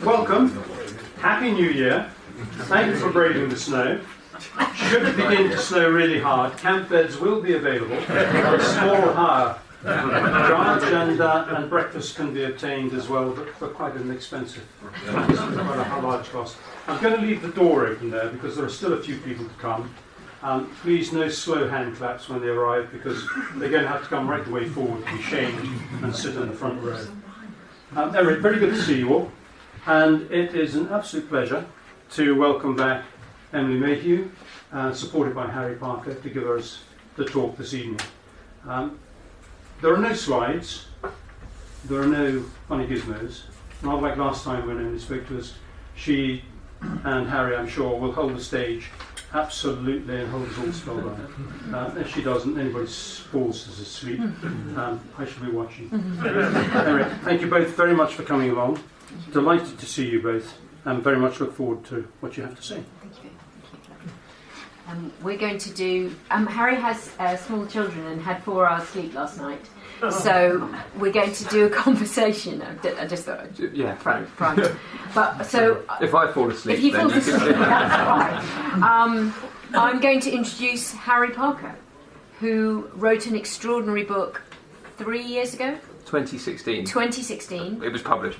Welcome. Happy New Year. Thank you for braving the snow. Should it begin to snow really hard, camp beds will be available for a small hire charge, and breakfast can be obtained as well, but for quite an expensive, quite a large cost. I'm going to leave the door open there because there are still a few people to come. Please no slow hand claps when they arrive, because they're going to have to come right the way forward to be shamed and sit in the front row. Anyway, very good to see you all, and it is an absolute pleasure to welcome back Emily Mayhew, supported by Harry Parker, to give us the talk this evening. There are no slides, there are no funny gizmos, not like last time when Emily spoke to us. She and Harry, I'm sure, will hold the stage absolutely and hold us all spellbound. If she doesn't, anybody falls asleep, I shall be watching. Anyway, thank you both very much for coming along. Delighted to see you both, and very much look forward to what you have to say. Thank you. We're going to do... Harry has small children and had 4 hours sleep last night. So we're going to do a conversation. I just thought front. But so if I fall asleep, if you fall asleep, that's fine. I'm going to introduce Harry Parker, who wrote an extraordinary book 3 years ago. 2016. It was published.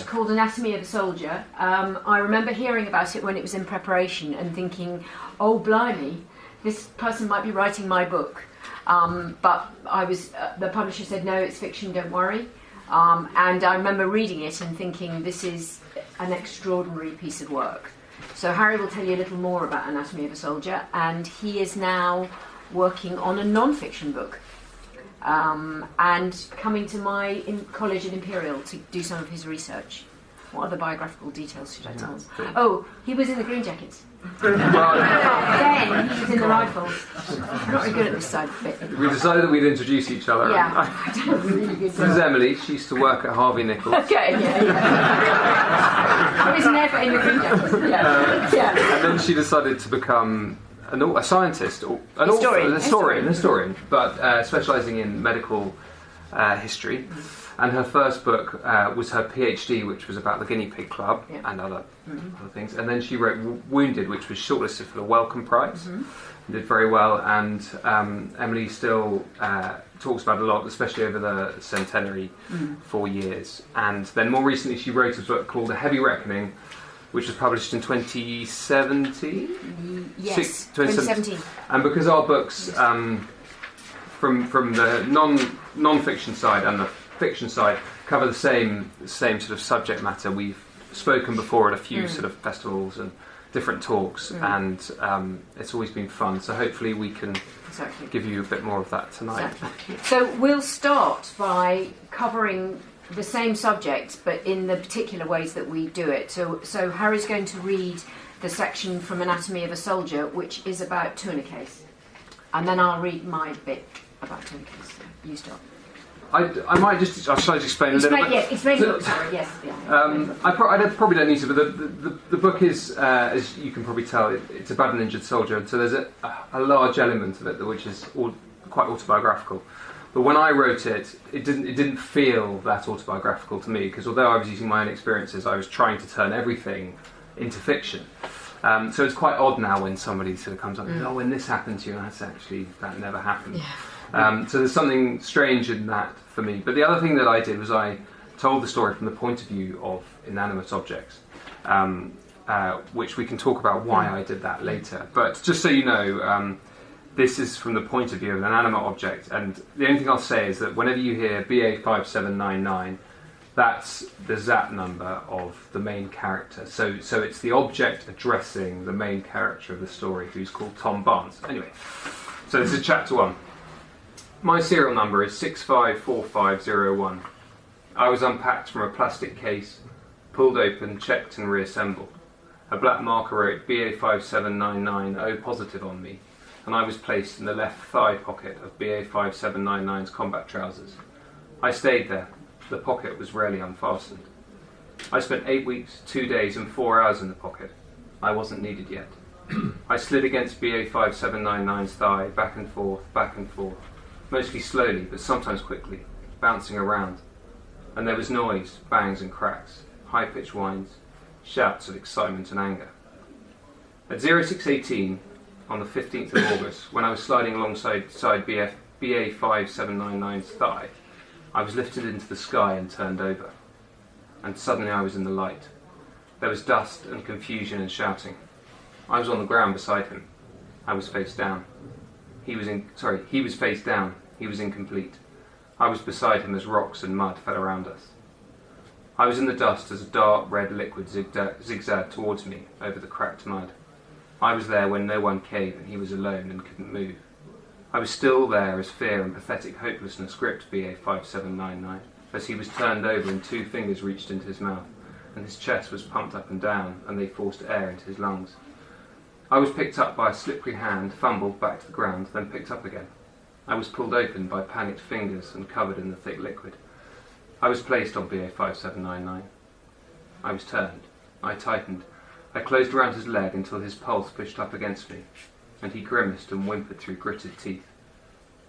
Called Anatomy of a Soldier. I remember hearing about it when it was in preparation and thinking, oh blimey, this person might be writing my book. But I was the publisher said, no, it's fiction, don't worry. And I remember reading it and thinking, this is an extraordinary piece of work. So Harry will tell you a little more about Anatomy of a Soldier, and he is now working on a non-fiction book. And coming to my college at Imperial to do some of his research. What other biographical details should I tell? Oh, he was in the Green Jackets. Then he was in the Rifles. I'm not very good at this side of it. We decided that we'd introduce each other. Yeah. Really good. This is Emily. She used to work at Harvey Nichols. Okay, yeah. I was never in the Green Jackets. Yeah. And then she decided to become a scientist, or a historian, but specialising in medical history. And her first book was her PhD, which was about the Guinea Pig Club and other things. And then she wrote Wounded, which was shortlisted for the Wellcome Prize, and did very well. And Emily still talks about it a lot, especially over the centenary 4 years. And then more recently, she wrote a book called A Heavy Reckoning, which was published in 2017? Yes, 2017. And because our books, from the non-fiction side and the fiction side, cover the same sort of subject matter, we've spoken before at a few sort of festivals and different talks, and it's always been fun. So hopefully we can give you a bit more of that tonight. Exactly. So we'll start by covering the same subject, but in the particular ways that we do it. So Harry's going to read the section from Anatomy of a Soldier, which is about tourniquets, and then I'll read my bit about tourniquets. You start. I might just... I'll try to explain a little bit. Yeah, explain the book, sorry, yes. Yeah. I probably don't need to, but the book is, as you can probably tell, it's about an injured soldier, and so there's a large element of it which is quite autobiographical. But when I wrote it, it didn't feel that autobiographical to me, because although I was using my own experiences, I was trying to turn everything into fiction. So it's quite odd now when somebody sort of comes up and says, oh, when this happened to you, that never happened. Yeah. So there's something strange in that for me. But the other thing that I did was I told the story from the point of view of inanimate objects, which we can talk about why I did that later. But just so you know, this is from the point of view of an inanimate object, and the only thing I'll say is that whenever you hear BA5799, that's the ZAP number of the main character. So it's the object addressing the main character of the story, who's called Tom Barnes. Anyway, so this is chapter 1. My serial number is 654501. I was unpacked from a plastic case, pulled open, checked and reassembled. A black marker wrote BA5799 O positive on me, and I was placed in the left thigh pocket of BA5799's combat trousers. I stayed there. The pocket was rarely unfastened. I spent 8 weeks, 2 days and 4 hours in the pocket. I wasn't needed yet. I slid against BA5799's thigh, back and forth, mostly slowly, but sometimes quickly, bouncing around. and there was noise, bangs and cracks, high-pitched whines, shouts of excitement and anger. At 0618, on the 15th of August, when I was sliding alongside BA 5799's thigh, I was lifted into the sky and turned over. And suddenly I was in the light. There was dust and confusion and shouting. I was on the ground beside him. I was face down. He was face down. He was incomplete. I was beside him as rocks and mud fell around us. I was in the dust as a dark red liquid zigzagged towards me over the cracked mud. I was there when no one came and he was alone and couldn't move. I was still there as fear and pathetic hopelessness gripped BA 5799, as he was turned over and 2 fingers reached into his mouth, and his chest was pumped up and down, and they forced air into his lungs. I was picked up by a slippery hand, fumbled back to the ground, then picked up again. I was pulled open by panicked fingers and covered in the thick liquid. I was placed on BA 5799. I was turned. I tightened. I closed around his leg until his pulse pushed up against me, and he grimaced and whimpered through gritted teeth.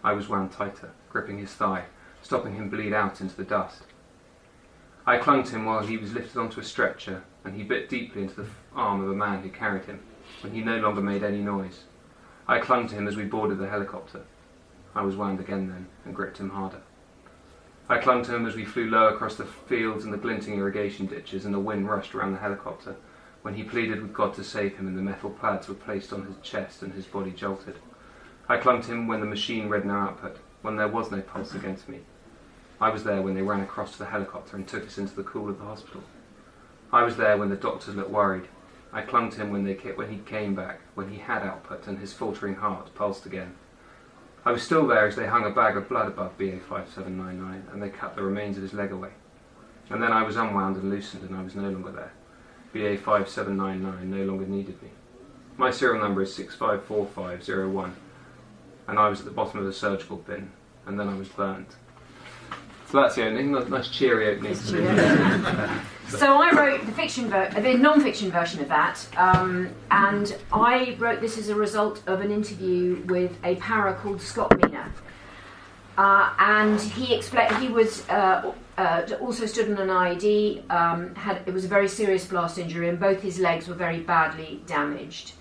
I was wound tighter, gripping his thigh, stopping him bleed out into the dust. I clung to him while he was lifted onto a stretcher, and he bit deeply into the arm of a man who carried him, when he no longer made any noise. I clung to him as we boarded the helicopter. I was wound again then, and gripped him harder. I clung to him as we flew low across the fields and the glinting irrigation ditches, and the wind rushed around the helicopter, when he pleaded with God to save him and the metal pads were placed on his chest and his body jolted. I clung to him when the machine read no output, when there was no pulse against me. I was there when they ran across to the helicopter and took us into the cool of the hospital. I was there when the doctors looked worried. I clung to him when he came back, when he had output and his faltering heart pulsed again. I was still there as they hung a bag of blood above BA 5799 and they cut the remains of his leg away. And then I was unwound and loosened and I was no longer there. BA 5799 no longer needed me. My serial number is 654501, and I was at the bottom of the surgical bin, and then I was burnt. So that's the opening, nice cheery opening. So I wrote the non-fiction version of that, and I wrote this as a result of an interview with a para called Scott Mina. And he explained he was also stood on an IED. It was a very serious blast injury, and both his legs were very badly damaged.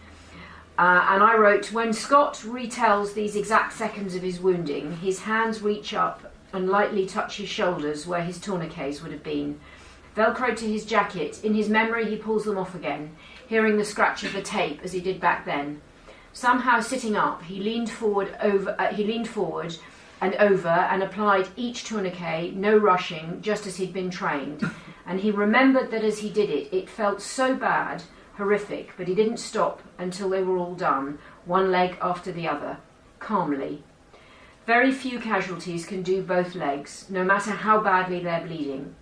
And I wrote, when Scott retells these exact seconds of his wounding, his hands reach up and lightly touch his shoulders where his tourniquets would have been. Velcroed to his jacket, in his memory he pulls them off again, hearing the scratch of the tape as he did back then. Somehow sitting up, he leaned forward and over and applied each tourniquet, no rushing, just as he'd been trained. And he remembered that as he did it, it felt so bad, horrific, but he didn't stop until they were all done, one leg after the other, calmly. Very few casualties can do both legs, no matter how badly they're bleeding.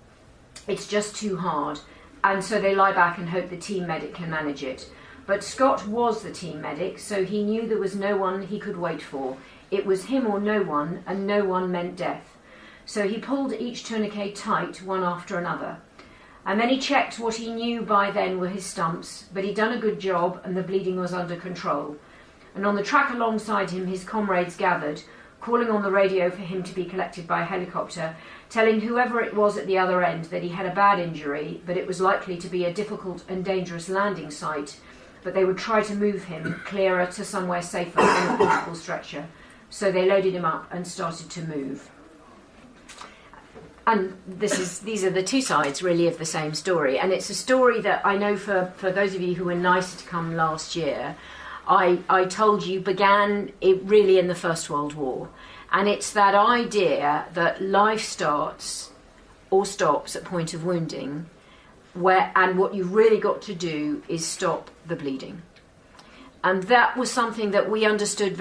It's just too hard, and so they lie back and hope the team medic can manage it. But Scott was the team medic, so he knew there was no one he could wait for. It was him or no one, and no one meant death. So he pulled each tourniquet tight, one after another. And then he checked what he knew by then were his stumps, but he'd done a good job and the bleeding was under control. And on the track alongside him, his comrades gathered, calling on the radio for him to be collected by a helicopter, telling whoever it was at the other end that he had a bad injury, but it was likely to be a difficult and dangerous landing site, but they would try to move him clearer to somewhere safer on a portable stretcher. So they loaded him up and started to move. And these are the two sides, really, of the same story. And it's a story that I know for those of you who were nice to come last year, I told you began it really in the First World War. And it's that idea that life starts or stops at point of wounding, and what you've really got to do is stop the bleeding. And that was something that we understood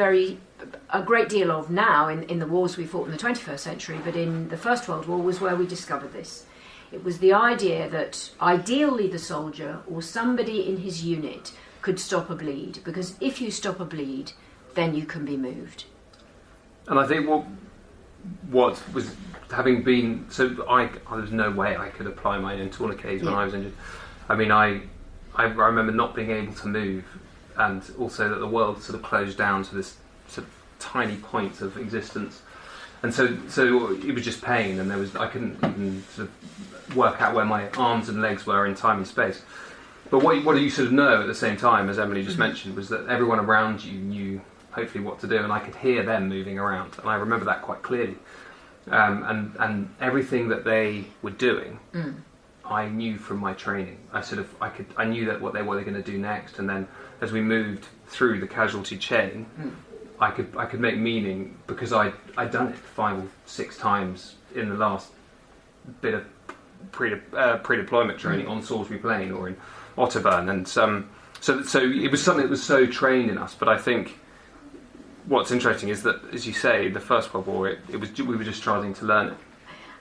a great deal of now in the wars we fought in the 21st century, but in the First World War was where we discovered this. It was the idea that ideally the soldier or somebody in his unit could stop a bleed, because if you stop a bleed, then you can be moved. And I think what was having been so, there was no way I could apply my own tourniquets when I was injured. I mean, I remember not being able to move, and also that the world sort of closed down to this sort of tiny point of existence. And so it was just pain, and I couldn't even sort of work out where my arms and legs were in time and space. But what you sort of know at the same time, as Emily just mentioned, was that everyone around you knew hopefully what to do, and I could hear them moving around, and I remember that quite clearly. And everything that they were doing, I knew from my training. I knew that what they were going to do next, and then as we moved through the casualty chain, I could make meaning because I'd done it 5 or 6 times in the last bit of pre-deployment training on Salisbury Plain or in Otterburn, and so it was something that was so trained in us. But I think what's interesting is that, as you say, the First World War, we were just starting to learn it.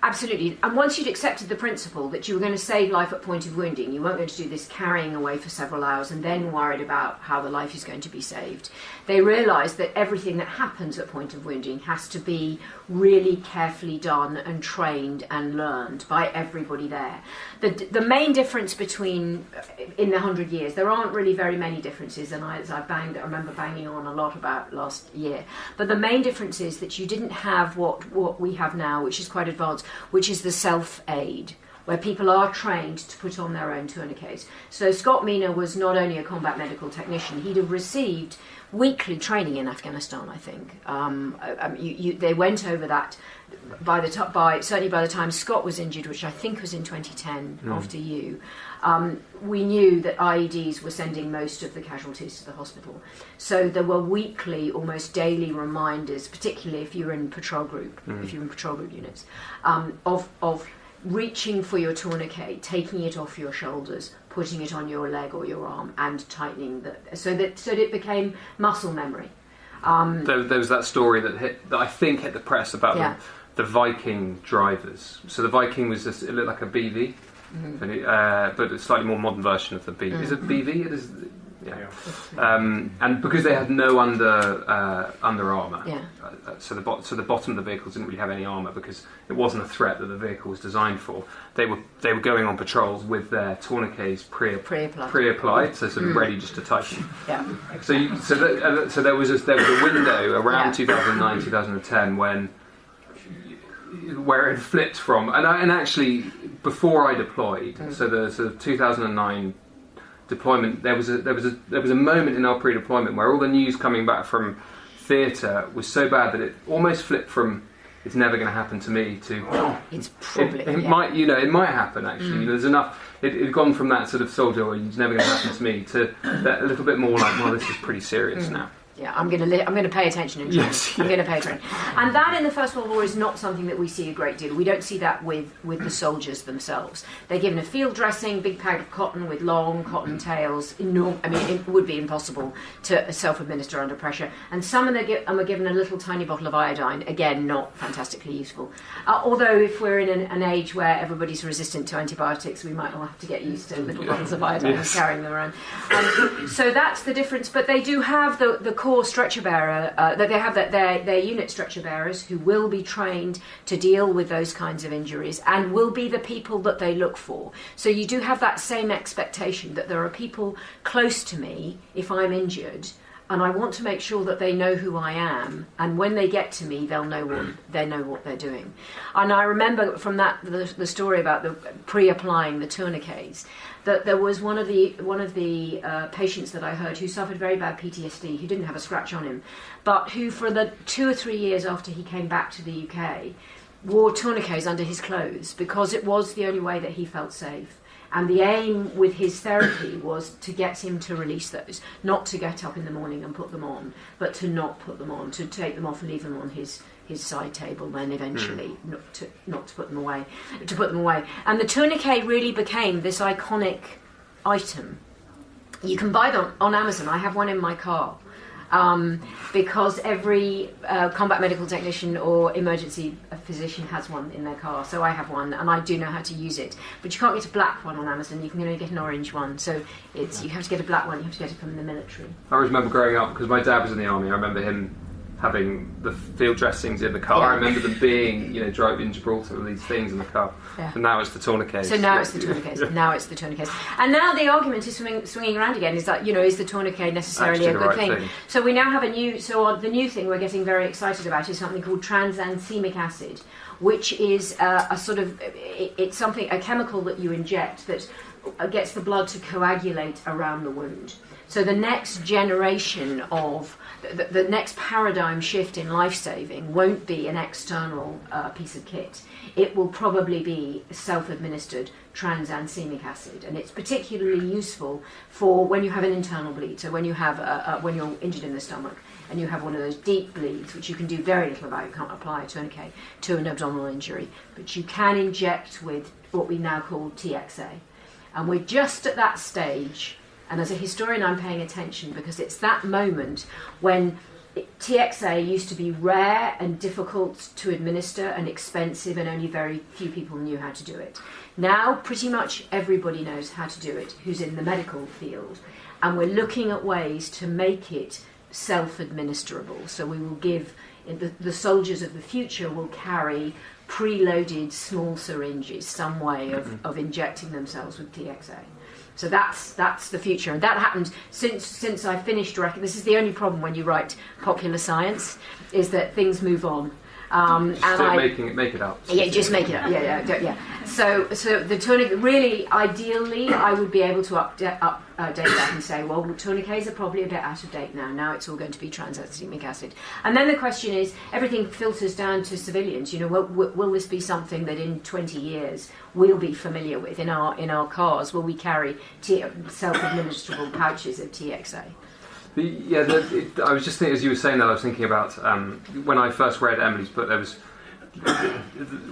Absolutely. And once you'd accepted the principle that you were going to save life at point of wounding, you weren't going to do this carrying away for several hours and then worried about how the life is going to be saved. They realised that everything that happens at point of wounding has to be really carefully done and trained and learned by everybody there. The main difference between, in the 100 years, there aren't really very many differences, and I remember banging on a lot about last year, but the main difference is that you didn't have what we have now, which is quite advanced, which is the self-aid, where people are trained to put on their own tourniquets. So Scott Mina was not only a combat medical technician, he'd have received weekly training in Afghanistan, I think. They went over that certainly by the time Scott was injured, which I think was in 2010 after you. We knew that IEDs were sending most of the casualties to the hospital. So there were weekly, almost daily reminders, particularly if you were in patrol group, if you were in patrol group units, of reaching for your tourniquet, taking it off your shoulders, putting it on your leg or your arm, and tightening so that it became muscle memory. There was that story that I think hit the press about the Viking drivers. So the Viking was it looked like a BV, but a slightly more modern version of the BV. Is it BV? It is. Yeah. And because they had no under armour, so the bottom of the vehicles didn't really have any armour because it wasn't a threat that the vehicle was designed for. They were going on patrols with their tourniquets pre-applied, so sort of ready just to tighten. Yeah. So there was a window around 2009, 2010 where it flipped from, and actually before I deployed, so the sort of 2009 deployment, there was a moment in our pre-deployment where all the news coming back from theatre was so bad that it almost flipped from "it's never going to happen to me" to it's probably it might happen actually. There's enough. It had gone from that sort of soldier, "it's never going to happen to me," to that a little bit more like, "well, this is pretty serious now." Yeah, I'm going to pay attention in training. Yes, I'm going to pay attention. And that in the First World War is not something that we see a great deal. We don't see that with the soldiers themselves. They're given a field dressing, big bag of cotton with long cotton tails. It would be impossible to self-administer under pressure. And some of them are given a little tiny bottle of iodine. Again, not fantastically useful. Although if we're in an age where everybody's resistant to antibiotics, we might all have to get used to little bottles of iodine and carrying them around. So that's the difference. But they do have the core stretcher bearer, that they have their unit stretcher bearers who will be trained to deal with those kinds of injuries and will be the people that they look for. So you do have that same expectation that there are people close to me if I'm injured, and I want to make sure that they know who I am, and when they get to me, they'll know what they're doing. And I remember from that the story about the pre-applying the tourniquets, that there was one of the patients that I heard who suffered very bad PTSD, who didn't have a scratch on him, but who for the 2 or 3 years after he came back to the UK wore tourniquets under his clothes because it was the only way that he felt safe. And the aim with his therapy was to get him to release those, not to get up in the morning and put them on, but to not put them on, to take them off and leave them on his side table, then eventually not to put them away, And the tourniquet really became this iconic item. You can buy them on Amazon. I have one in my car. Because every combat medical technician or emergency physician has one in their car, so I have one and I do know how to use it. But you can't get a black one on Amazon, you can only get an orange one, so you have to get a black one, you have to get it from the military. I always remember growing up, because my dad was in the army, I remember him having the field dressings in the car. Yeah. I remember them being, driving Gibraltar with these things in the car. Yeah. And now it's the tourniquet. So now it's the tourniquet. Now it's the tourniquet. And now the argument is swinging around again, is that, is the tourniquet necessarily Actually a good the right thing? So we now have the new thing we're getting very excited about is something called tranexamic acid, which is it's a chemical that you inject that gets the blood to coagulate around the wound. So the next generation of the next paradigm shift in life-saving won't be an external piece of kit. It will probably be self-administered tranexamic acid, and it's particularly useful for when you have an internal bleed. So when you have when you're injured in the stomach and you have one of those deep bleeds, which you can do very little about, you can't apply a tourniquet to an abdominal injury, but you can inject with what we now call TXA, and we're just at that stage. And as a historian, I'm paying attention because it's that moment when TXA used to be rare and difficult to administer and expensive, and only very few people knew how to do it. Now, pretty much everybody knows how to do it who's in the medical field. And we're looking at ways to make it self-administrable. So we will give, the soldiers of the future will carry preloaded small syringes, some way of injecting themselves with TXA. So that's the future, and that happened since I finished. This is the only problem when you write popular science, is that things move on. Make it up. Yeah, just make it up. Yeah. So the tourniquet, really, ideally, I would be able to update that and say, well, tourniquets are probably a bit out of date now. Now it's all going to be tranexamic acid. And then the question is, everything filters down to civilians. Will this be something that in 20 years we'll be familiar with in our cars? Will we carry self-administrable pouches of TXA? I was just thinking, as you were saying that, I was thinking about when I first read Emily's book, there was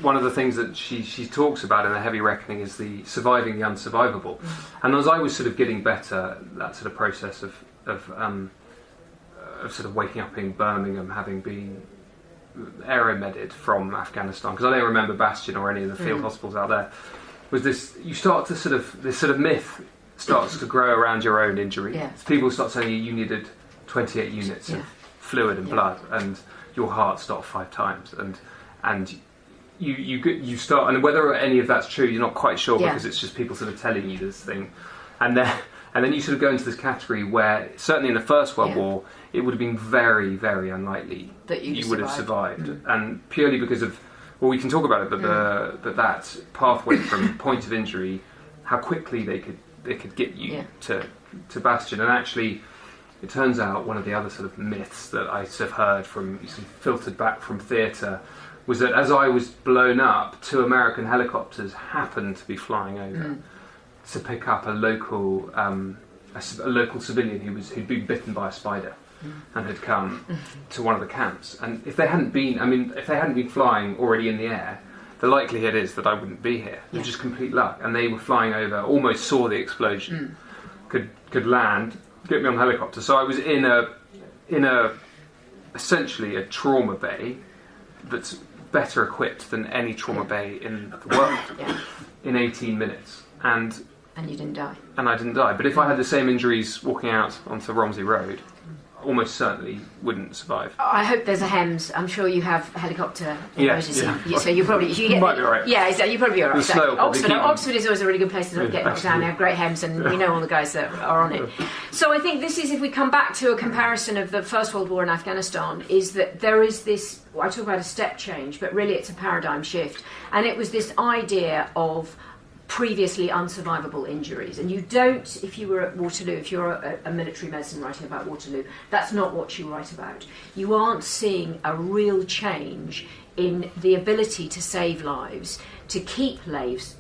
one of the things that she talks about in The Heavy Reckoning is the surviving the unsurvivable. And as I was sort of getting better, that sort of process of sort of waking up in Birmingham, having been aeromeded from Afghanistan, because I don't remember Bastion or any of the field hospitals out there, was this, you start to this sort of myth starts to grow around your own injury. Yeah. People start saying you needed 28 units of fluid and blood, and your heart stopped 5 times, and you start, and whether any of that's true, you're not quite sure, because it's just people sort of telling you this thing, and then you sort of go into this category where certainly in the First World War it would have been very, very unlikely that you would have survived, and purely because of, well, we can talk about it, but that pathway from point of injury, how quickly they could get you to Bastion. And actually, it turns out one of the other sort of myths that I sort of heard from, sort of filtered back from theatre, was that as I was blown up, 2 American helicopters happened to be flying over to pick up a local civilian who'd been bitten by a spider and had come to one of the camps. And if they hadn't been flying already in the air, the likelihood is that I wouldn't be here. It was just complete luck. And they were flying over, almost saw the explosion, could land, get me on the helicopter. So I was in a essentially a trauma bay that's better equipped than any trauma bay in the world in 18 minutes. And you didn't die. And I didn't die. But if I had the same injuries walking out onto Romsey Road, almost certainly wouldn't survive. I hope there's a HEMS. I'm sure you have helicopter emergency. Yeah. So you probably you might be right. Yeah, exactly. You probably be all right. Oxford is always a really good place to get knocked down. They have great HEMS, and we know all the guys that are on it. So I think this is, if we come back to a comparison of the First World War in Afghanistan, is that there is this, I talk about a step change, but really it's a paradigm shift. And it was this idea of previously unsurvivable injuries, and you don't, if you were at Waterloo, if you're a military medicine writing about Waterloo, that's not what you write about. You aren't seeing a real change in the ability to save lives, to keep lives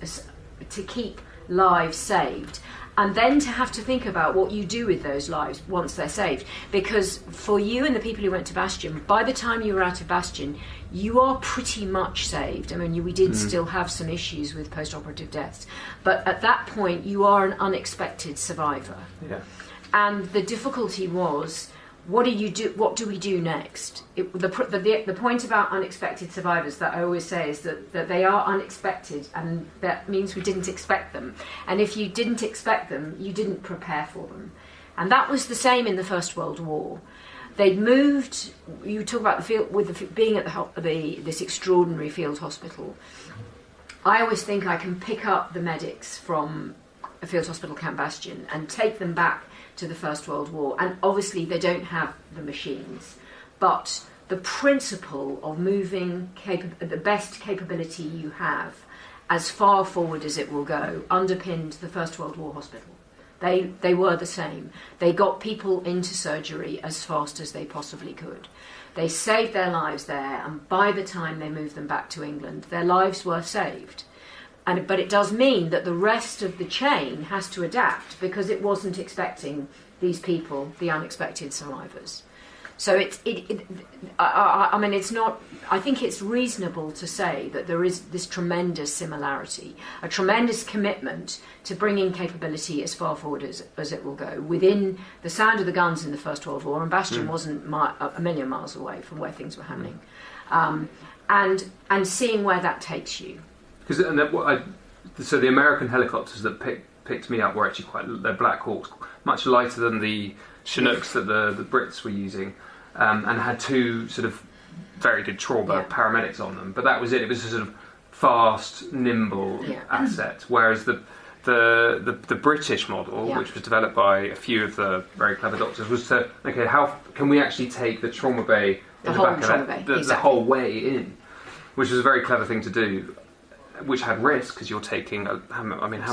saved, and then to have to think about what you do with those lives once they're saved. Because for you and the people who went to Bastion, by the time you were out of Bastion, you are pretty much saved. I mean, we did still have some issues with post-operative deaths, but at that point, you are an unexpected survivor. Yeah. And the difficulty was, what do we do next? The point about unexpected survivors that I always say is that they are unexpected, and that means we didn't expect them. And if you didn't expect them, you didn't prepare for them. And that was the same in the First World War. They'd moved. You talk about the field being at this extraordinary field hospital. I always think I can pick up the medics from a field hospital, Camp Bastion, and take them back to the First World War. And obviously, they don't have the machines, but the principle of moving the best capability you have as far forward as it will go underpinned the First World War hospital. They were the same. They got people into surgery as fast as they possibly could. They saved their lives there, and by the time they moved them back to England, their lives were saved. But it does mean that the rest of the chain has to adapt, because it wasn't expecting these people, the unexpected survivors. So I mean, it's not. I think it's reasonable to say that there is this tremendous similarity, a tremendous commitment to bringing capability as far forward as it will go, within the sound of the guns in the First World War. And Bastion wasn't a million miles away from where things were happening, and seeing where that takes you. Because so the American helicopters that picked me up were actually they're Black Hawks, much lighter than the Chinooks that the Brits were using, and had two sort of very good trauma paramedics on them. But that was it. It was a sort of fast, nimble asset. Whereas the British model, which was developed by a few of the very clever doctors, was to how can we actually take the trauma bay in the back of it, the whole way in, which was a very clever thing to do. Which had risk, because you're taking. How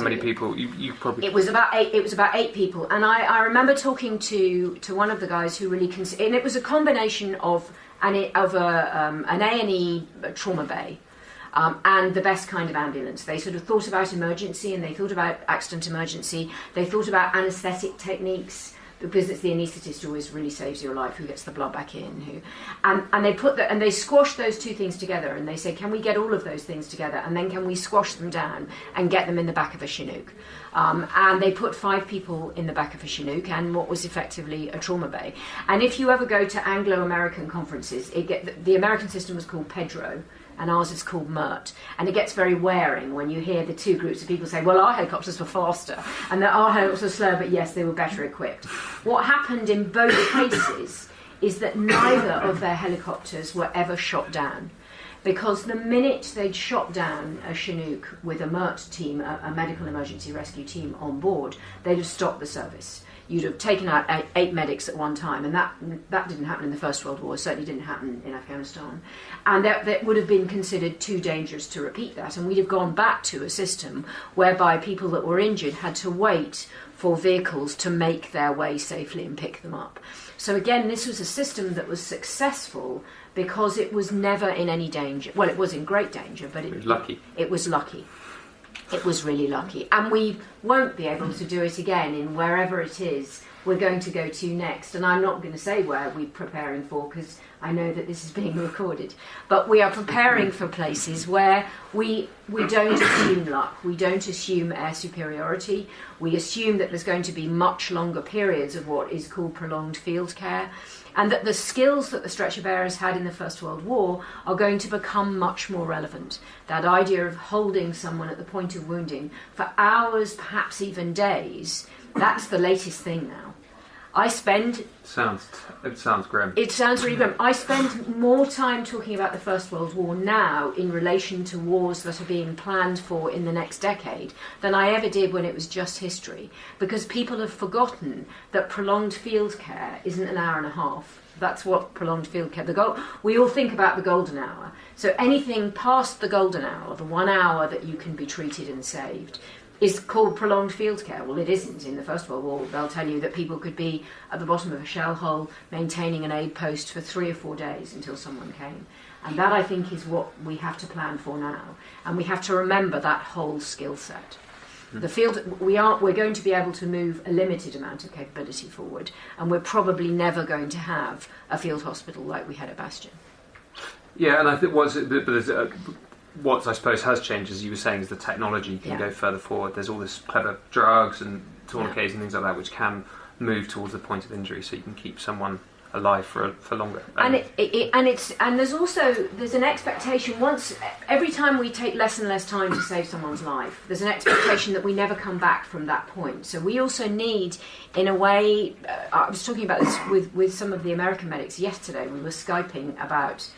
many people? You probably. It was about 8. It was about 8 people, and I remember talking to one of the guys who really and it was a combination of an A&E trauma bay, and the best kind of ambulance. They sort of thought about emergency, and they thought about accident emergency. They thought about anaesthetic techniques, because it's the anaesthetist who always really saves your life, who gets the blood back in, and they squashed those two things together, and they said, can we get all of those things together, and then can we squash them down and get them in the back of a Chinook? And they put 5 people in the back of a Chinook and what was effectively a trauma bay. And if you ever go to Anglo-American conferences, the American system was called Pedro, and ours is called MERT. And it gets very wearing when you hear the two groups of people say, well, our helicopters were faster, and that our helicopters were slower, but yes, they were better equipped. What happened in both cases is that neither of their helicopters were ever shot down, because the minute they'd shot down a Chinook with a MERT team, a medical emergency rescue team on board, they'd have stopped the service. You'd have taken out 8 medics at one time, and that didn't happen in the First World War. It certainly didn't happen in Afghanistan, and that would have been considered too dangerous to repeat that, and we'd have gone back to a system whereby people that were injured had to wait for vehicles to make their way safely and pick them up. So again, this was a system that was successful because it was never in any danger. Well, it was in great danger, but it was lucky. It was lucky. It was really lucky. And we won't be able to do it again in wherever it is we're going to go to next. And I'm not going to say where we're preparing for, because I know that this is being recorded. But we are preparing for places where we don't assume luck. We don't assume air superiority. We assume that there's going to be much longer periods of what is called prolonged field care, and that the skills that the stretcher bearers had in the First World War are going to become much more relevant. That idea of holding someone at the point of wounding for hours, perhaps even days, that's the latest thing now. It sounds grim. It sounds really grim. I spend more time talking about the First World War now in relation to wars that are being planned for in the next decade than I ever did when it was just history, because people have forgotten that prolonged field care isn't an hour and a half. That's what prolonged field care. We all think about the golden hour. So anything past the golden hour, the 1 hour that you can be treated and saved, is called prolonged field care. Well, it isn't. In the First World War, they'll tell you that people could be at the bottom of a shell hole maintaining an aid post for 3 or 4 days until someone came. And that, I think, is what we have to plan for now. And we have to remember that whole skill set. The field, we're going to be able to move a limited amount of capability forward, and we're probably never going to have a field hospital like we had at Bastion. Yeah, and I think what I suppose has changed, as you were saying, is the technology can go further forward. There's all this clever drugs and tourniquets and things like that which can move towards the point of injury, so you can keep someone alive for longer. And there's an expectation. Every time we take less and less time to save someone's life, there's an expectation that we never come back from that point. So we also need, in a way, I was talking about this with some of the American medics yesterday. We were Skyping about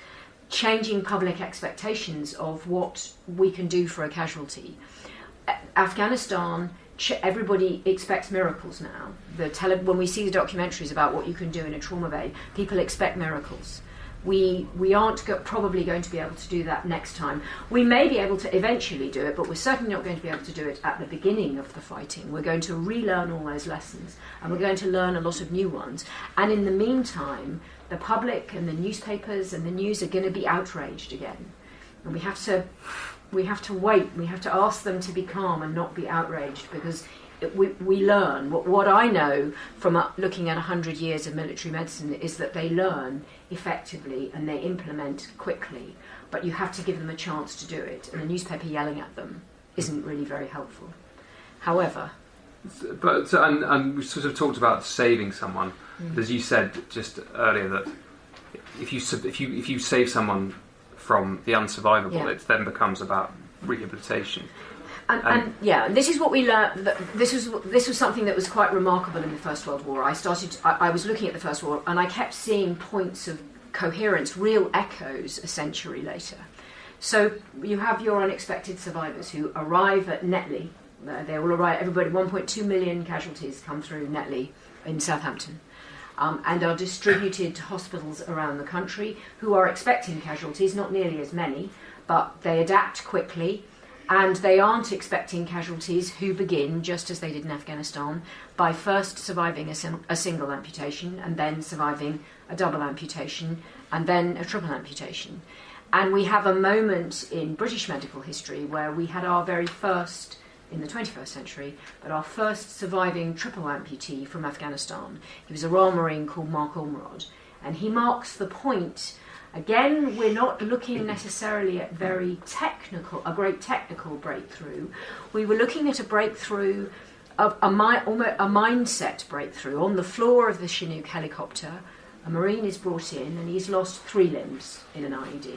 changing public expectations of what we can do for a casualty. Afghanistan, everybody expects miracles now. When we see the documentaries about what you can do in a trauma bay, people expect miracles. We aren't probably going to be able to do that next time. We may be able to eventually do it, but we're certainly not going to be able to do it at the beginning of the fighting. We're going to relearn all those lessons, and we're going to learn a lot of new ones. And in the meantime, the public and the newspapers and the news are going to be outraged again. And we have to wait. We have to ask them to be calm and not be outraged, because we learn. What I know from looking at 100 years of military medicine is that they learn effectively and they implement quickly, but you have to give them a chance to do it, and the newspaper yelling at them isn't really very helpful. However, and we sort of talked about saving someone. As you said just earlier, that if you save someone from the unsurvivable, it then becomes about rehabilitation. And this is what we learned. This was something that was quite remarkable in the First World War. I was looking at the First War, and I kept seeing points of coherence, real echoes a century later. So you have your unexpected survivors who arrive at Netley. They all arrive. Everybody, 1.2 million casualties come through Netley in Southampton. And are distributed to hospitals around the country who are expecting casualties, not nearly as many, but they adapt quickly, and they aren't expecting casualties who begin, just as they did in Afghanistan, by first surviving a single amputation, and then surviving a double amputation, and then a triple amputation. And we have a moment in British medical history where we had our very first, in the 21st century, but our first surviving triple amputee from Afghanistan. He was a Royal Marine called Mark Ormerod, and he marks the point. Again, we're not looking necessarily at a great technical breakthrough. We were looking at a breakthrough, a mindset breakthrough. On the floor of the Chinook helicopter, a Marine is brought in and he's lost 3 limbs in an IED.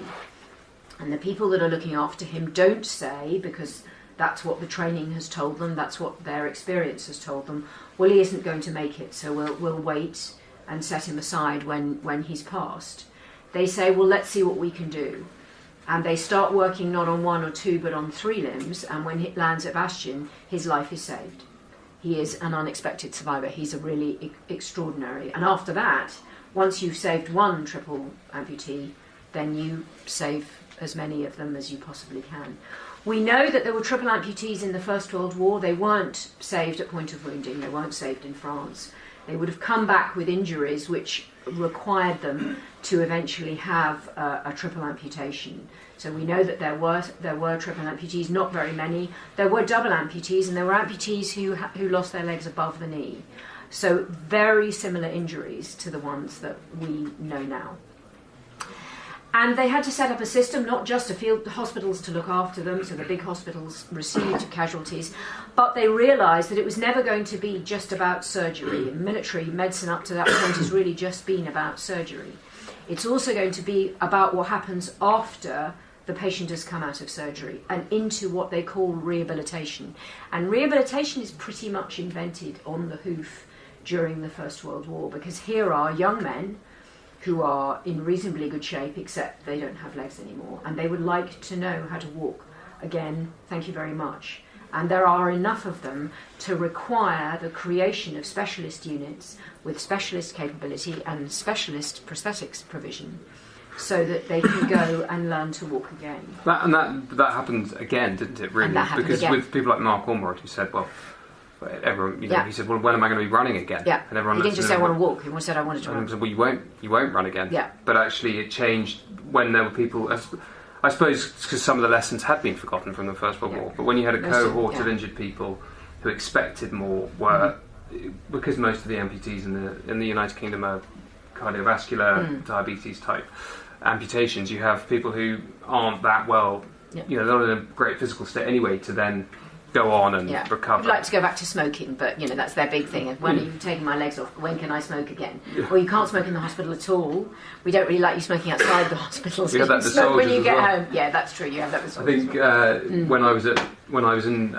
And the people that are looking after him don't say, because that's what the training has told them, that's what their experience has told them, well, he isn't going to make it, so we'll wait and set him aside when he's passed. They say, well, let's see what we can do. And they start working not on 1 or 2, but on 3 limbs, and when he lands at Bastion, his life is saved. He is an unexpected survivor. He's a really extraordinary. And after that, once you've saved 1 triple amputee, then you save as many of them as you possibly can. We know that there were triple amputees in the First World War. They weren't saved at point of wounding. They weren't saved in France. They would have come back with injuries which required them to eventually have a triple amputation. So we know that there were triple amputees, not very many. There were double amputees, and there were amputees who lost their legs above the knee. So very similar injuries to the ones that we know now. And they had to set up a system, not just to field hospitals to look after them, so the big hospitals received casualties, but they realised that it was never going to be just about surgery. And military medicine up to that point has really just been about surgery. It's also going to be about what happens after the patient has come out of surgery and into what they call rehabilitation. And rehabilitation is pretty much invented on the hoof during the First World War, because here are young men who are in reasonably good shape, except they don't have legs anymore, and they would like to know how to walk again. Thank you very much. And there are enough of them to require the creation of specialist units with specialist capability and specialist prosthetics provision, so that they can go and learn to walk again. That happened again, didn't it? Really, because again. With people like Mark Ormerod, who said, "Well, everyone," he said, "Well, when am I going to be running again?" Yeah, and everyone he didn't just say I want to walk. He said I wanted to run. And said, "Well, you won't run again." Yeah. But actually, it changed when there were people. I suppose because some of the lessons had been forgotten from the First World War. But when you had a cohort of injured people who expected more, because most of the amputees in the United Kingdom are cardiovascular, diabetes type amputations, you have people who aren't that well, they're not in a great physical state anyway, to then go on and recover. I'd like to go back to smoking, but that's their big thing. When are you taking my legs off? When can I smoke again? Or you can't smoke in the hospital at all. We don't really like you smoking outside the hospital. So we have that you smoke when you get well. home. Yeah, that's true. You have that with I think when I was in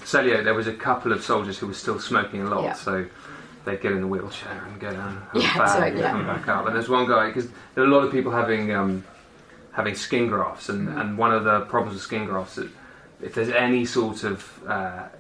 Celio, there was a couple of soldiers who were still smoking a lot. So they'd get in the wheelchair and go down, come back up. And there's one guy, because there are a lot of people having skin grafts, and one of the problems with skin grafts is if there's any sort of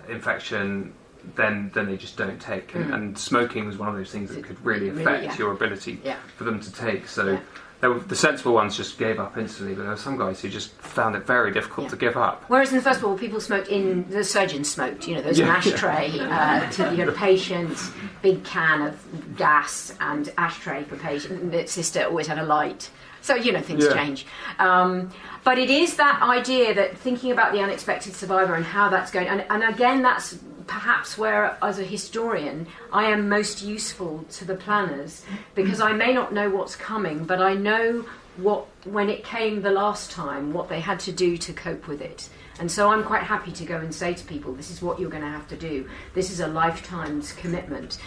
infection, then they just don't take. And smoking was one of those things that could really affect your ability for them to take. So the sensible ones just gave up instantly, but there were some guys who just found it very difficult to give up. Whereas in the First World War, people smoked the surgeons smoked, there was an ashtray to patient, big can of gas and ashtray for patient. The sister always had a light. So, things change. But it is that idea that thinking about the unexpected survivor and how that's going, and again, that's perhaps where, as a historian, I am most useful to the planners, because I may not know what's coming, but I know when it came the last time, what they had to do to cope with it. And so I'm quite happy to go and say to people, this is what you're going to have to do. This is a lifetime's commitment.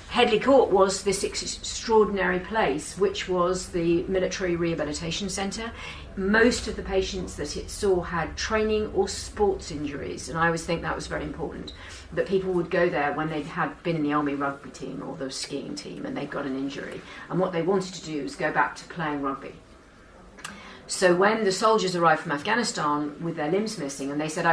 Headley Court was this extraordinary place, which was the military rehabilitation centre. Most of the patients that it saw had training or sports injuries, and I always think that was very important, that people would go there when they had been in the army rugby team or the skiing team and they'd got an injury, and what they wanted to do was go back to playing rugby. So when the soldiers arrived from Afghanistan with their limbs missing, and they said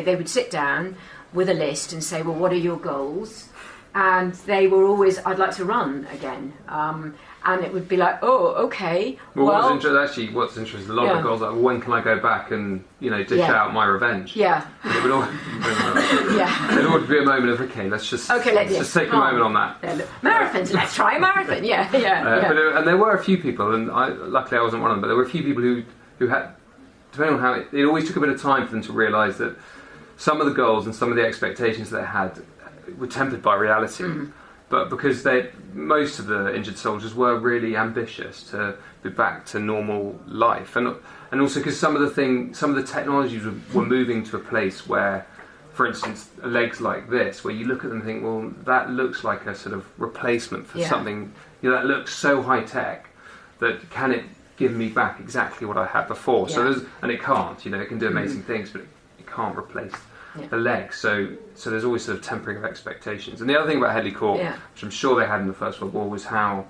they would sit down with a list and say, well, what are your goals? And they were always, I'd like to run again. And it would be like, oh, okay. What's interesting, a lot of the goals are, well, when can I go back and, dish out my revenge? Yeah. It would always, there'd always be a moment of, let's just take a moment on that. Marathons, let's try a marathon. Yeah. And there were a few people, and luckily I wasn't one of them, but there were a few people who had, depending on how, it always took a bit of time for them to realise that some of the goals and some of the expectations they had were tempered by reality, but because most of the injured soldiers were really ambitious to be back to normal life, and also because some of the technologies were moving to a place where, for instance, legs like this, where you look at them and think, well, that looks like a sort of replacement for something that looks so high tech that can it give me back exactly what I had before? So and it can't, it can do amazing things, but it can't replace the leg, so there's always sort of tempering of expectations. And the other thing about Headley Court, which I'm sure they had in the First World War, was how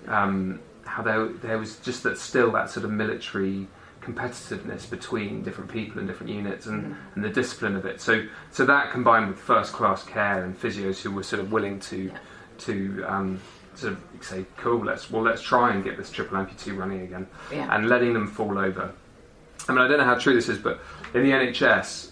there was just that sort of military competitiveness between different people and different units, and the discipline of it. So that combined with first class care and physios who were sort of willing to sort of say, cool, let's try and get this triple amputee running again, and letting them fall over. I mean, I don't know how true this is, but in the NHS,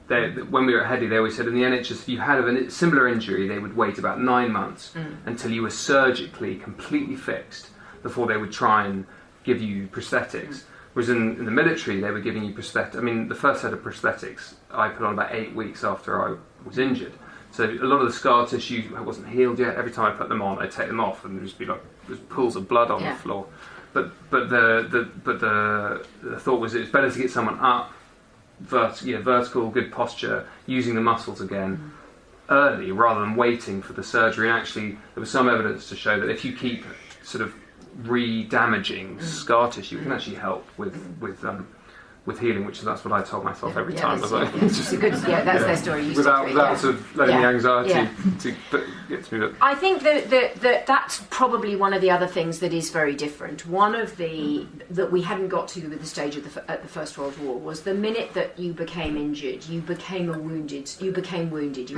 when we were at Headley, they always said in the NHS, if you had a similar injury, they would wait about 9 months until you were surgically completely fixed before they would try and give you prosthetics. Whereas in the military, they were giving you prosthetics. I mean, the first set of prosthetics I put on about 8 weeks after I was injured. So a lot of the scar tissue wasn't healed yet. Every time I put them on, I'd take them off, and there'd just be like pools of blood on the floor. But the thought was it was better to get someone up, vertical, good posture, using the muscles again early rather than waiting for the surgery. And actually, there was some evidence to show that if you keep sort of re-damaging scar tissue, it can actually help with healing, that's what I told myself every time. That's their story. Without sort of letting the anxiety to get to me. I think that that's probably one of the other things that is very different. One of that we hadn't got to with the stage at the First World War was the minute that you became injured, you became wounded. You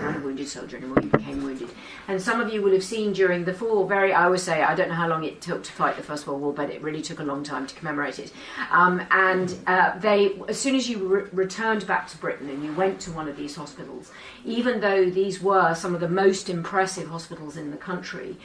weren't a wounded soldier anymore. You became wounded. And some of you will have seen during the fall. I always say I don't know how long it took to fight the First World War, but it really took a long time to commemorate it. As soon as you returned back to Britain and you went to one of these hospitals, even though these were some of the most impressive hospitals in the country,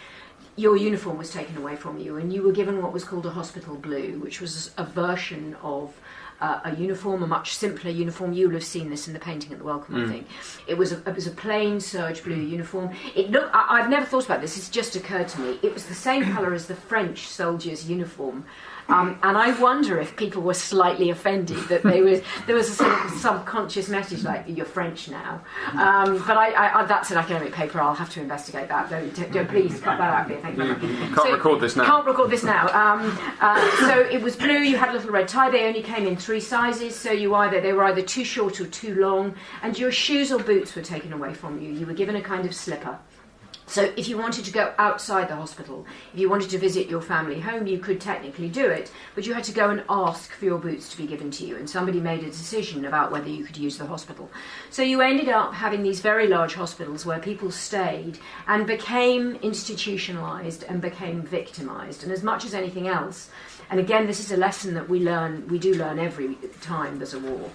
your uniform was taken away from you, and you were given what was called a hospital blue, which was a version of a uniform, a much simpler uniform. You will have seen this in the painting at the Welcome, I think. It was a plain serge blue uniform. It looked. I've never thought about this. It's just occurred to me. It was the same colour as the French soldiers' uniform. And I wonder if people were slightly offended that there was a sort of subconscious message like, you're French now. But that's an academic paper, I'll have to investigate that. Don't please cut that out here, thank you. Can't record this now. Can't record this now. So it was blue, you had a little red tie, they only came in 3 sizes, so they were either too short or too long, and your shoes or boots were taken away from you. You were given a kind of slipper. So if you wanted to go outside the hospital, if you wanted to visit your family home, you could technically do it, but you had to go and ask for your boots to be given to you, and somebody made a decision about whether you could use the hospital. So you ended up having these very large hospitals where people stayed and became institutionalised and became victimised. And as much as anything else, and again, this is a lesson that we do learn every time there's a war,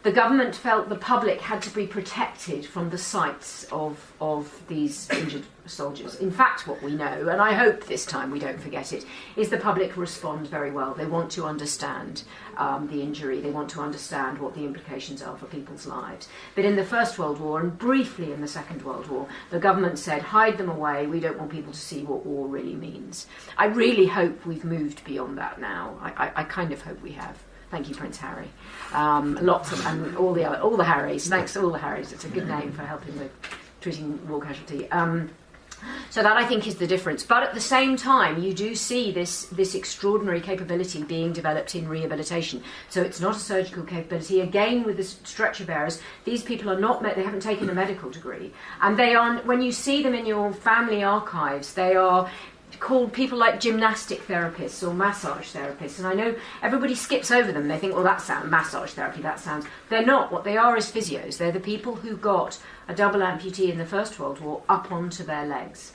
the government felt the public had to be protected from the sights of these injured soldiers. In fact, what we know, and I hope this time we don't forget it, is the public respond very well. They want to understand the injury. They want to understand what the implications are for people's lives. But in the First World War, and briefly in the Second World War, the government said, hide them away. We don't want people to see what war really means. I really hope we've moved beyond that now. I kind of hope we have. Thank you, Prince Harry. Lots of, and all the Harrys. Thanks to all the Harrys. It's a good name for helping with treating war casualty. So that, I think, is the difference. But at the same time, you do see this extraordinary capability being developed in rehabilitation. So it's not a surgical capability. Again, with the stretcher bearers, these people are not, they haven't taken a medical degree. And they are, when you see them in your family archives, they are called people like gymnastic therapists or massage therapists, and I know everybody skips over them. They think, well, that sounds massage therapy, that sounds. They're not. What they are is physios. They're the people who got a double amputee in the First World War up onto their legs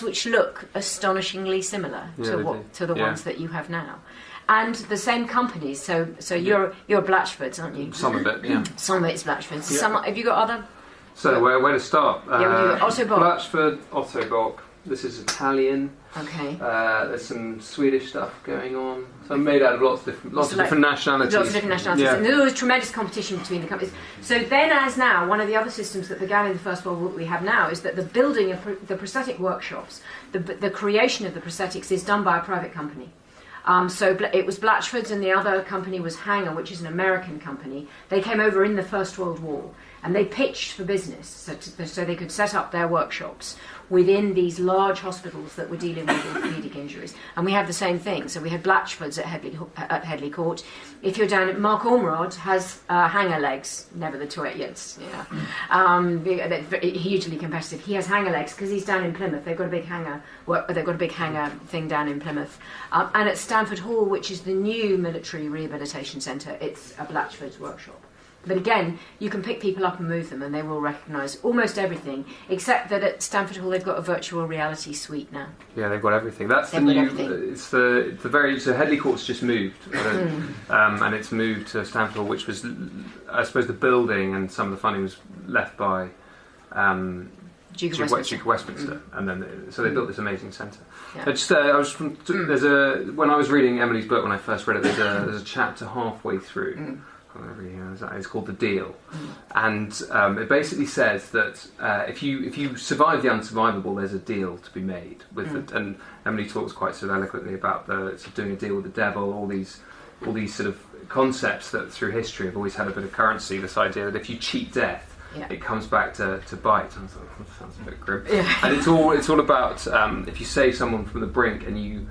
which look astonishingly similar to the ones that you have now. And the same companies. So you're Blatchfords, aren't you? Some of it, yeah. Some of it's Blatchfords. Yeah. Have you got other? So where to start? Yeah, we do Otto Bock. Blatchford, Otto Bock. This is Italian. Okay. There's some Swedish stuff going on. So I'm made out of lots of different nationalities. Lots of different nationalities. Yeah. And there was tremendous competition between the companies. So then, as now, one of the other systems that began in the First World War that we have now is that the building of the prosthetic workshops, the creation of the prosthetics is done by a private company. So it was Blatchford's, and the other company was Hanger, which is an American company. They came over in the First World War, and they pitched for business so they could set up their workshops within these large hospitals that were dealing with orthopaedic injuries. And we have the same thing. So we had Blatchford's at Headley Court. If you're down at Mark Ormerod has hanger legs, never the Toyettes, they're hugely competitive. He has hanger legs because he's down in Plymouth. They've got a big hanger thing down in Plymouth. And at Stamford Hall, which is the new military rehabilitation centre, it's a Blatchford's workshop. But again, you can pick people up and move them, and they will recognise almost everything, except that at Stamford Hall they've got a virtual reality suite now. Yeah, they've got everything. That's the new. It's the very. So Headley Court's just moved, and it's moved to Stamford Hall, which was, I suppose, the building and some of the funding was left by Duke of Westminster, and then so they built this amazing centre. Yeah. When I was reading Emily's book when I first read it, there's a chapter halfway through. It's called The Deal, and it basically says that if you survive the unsurvivable, there's a deal to be made with it. And Emily talks quite so eloquently about doing a deal with the devil, all these sort of concepts that through history have always had a bit of currency. This idea that if you cheat death, it comes back to bite. And I thought, that sounds a bit grim. Yeah. And it's all about if you save someone from the brink and you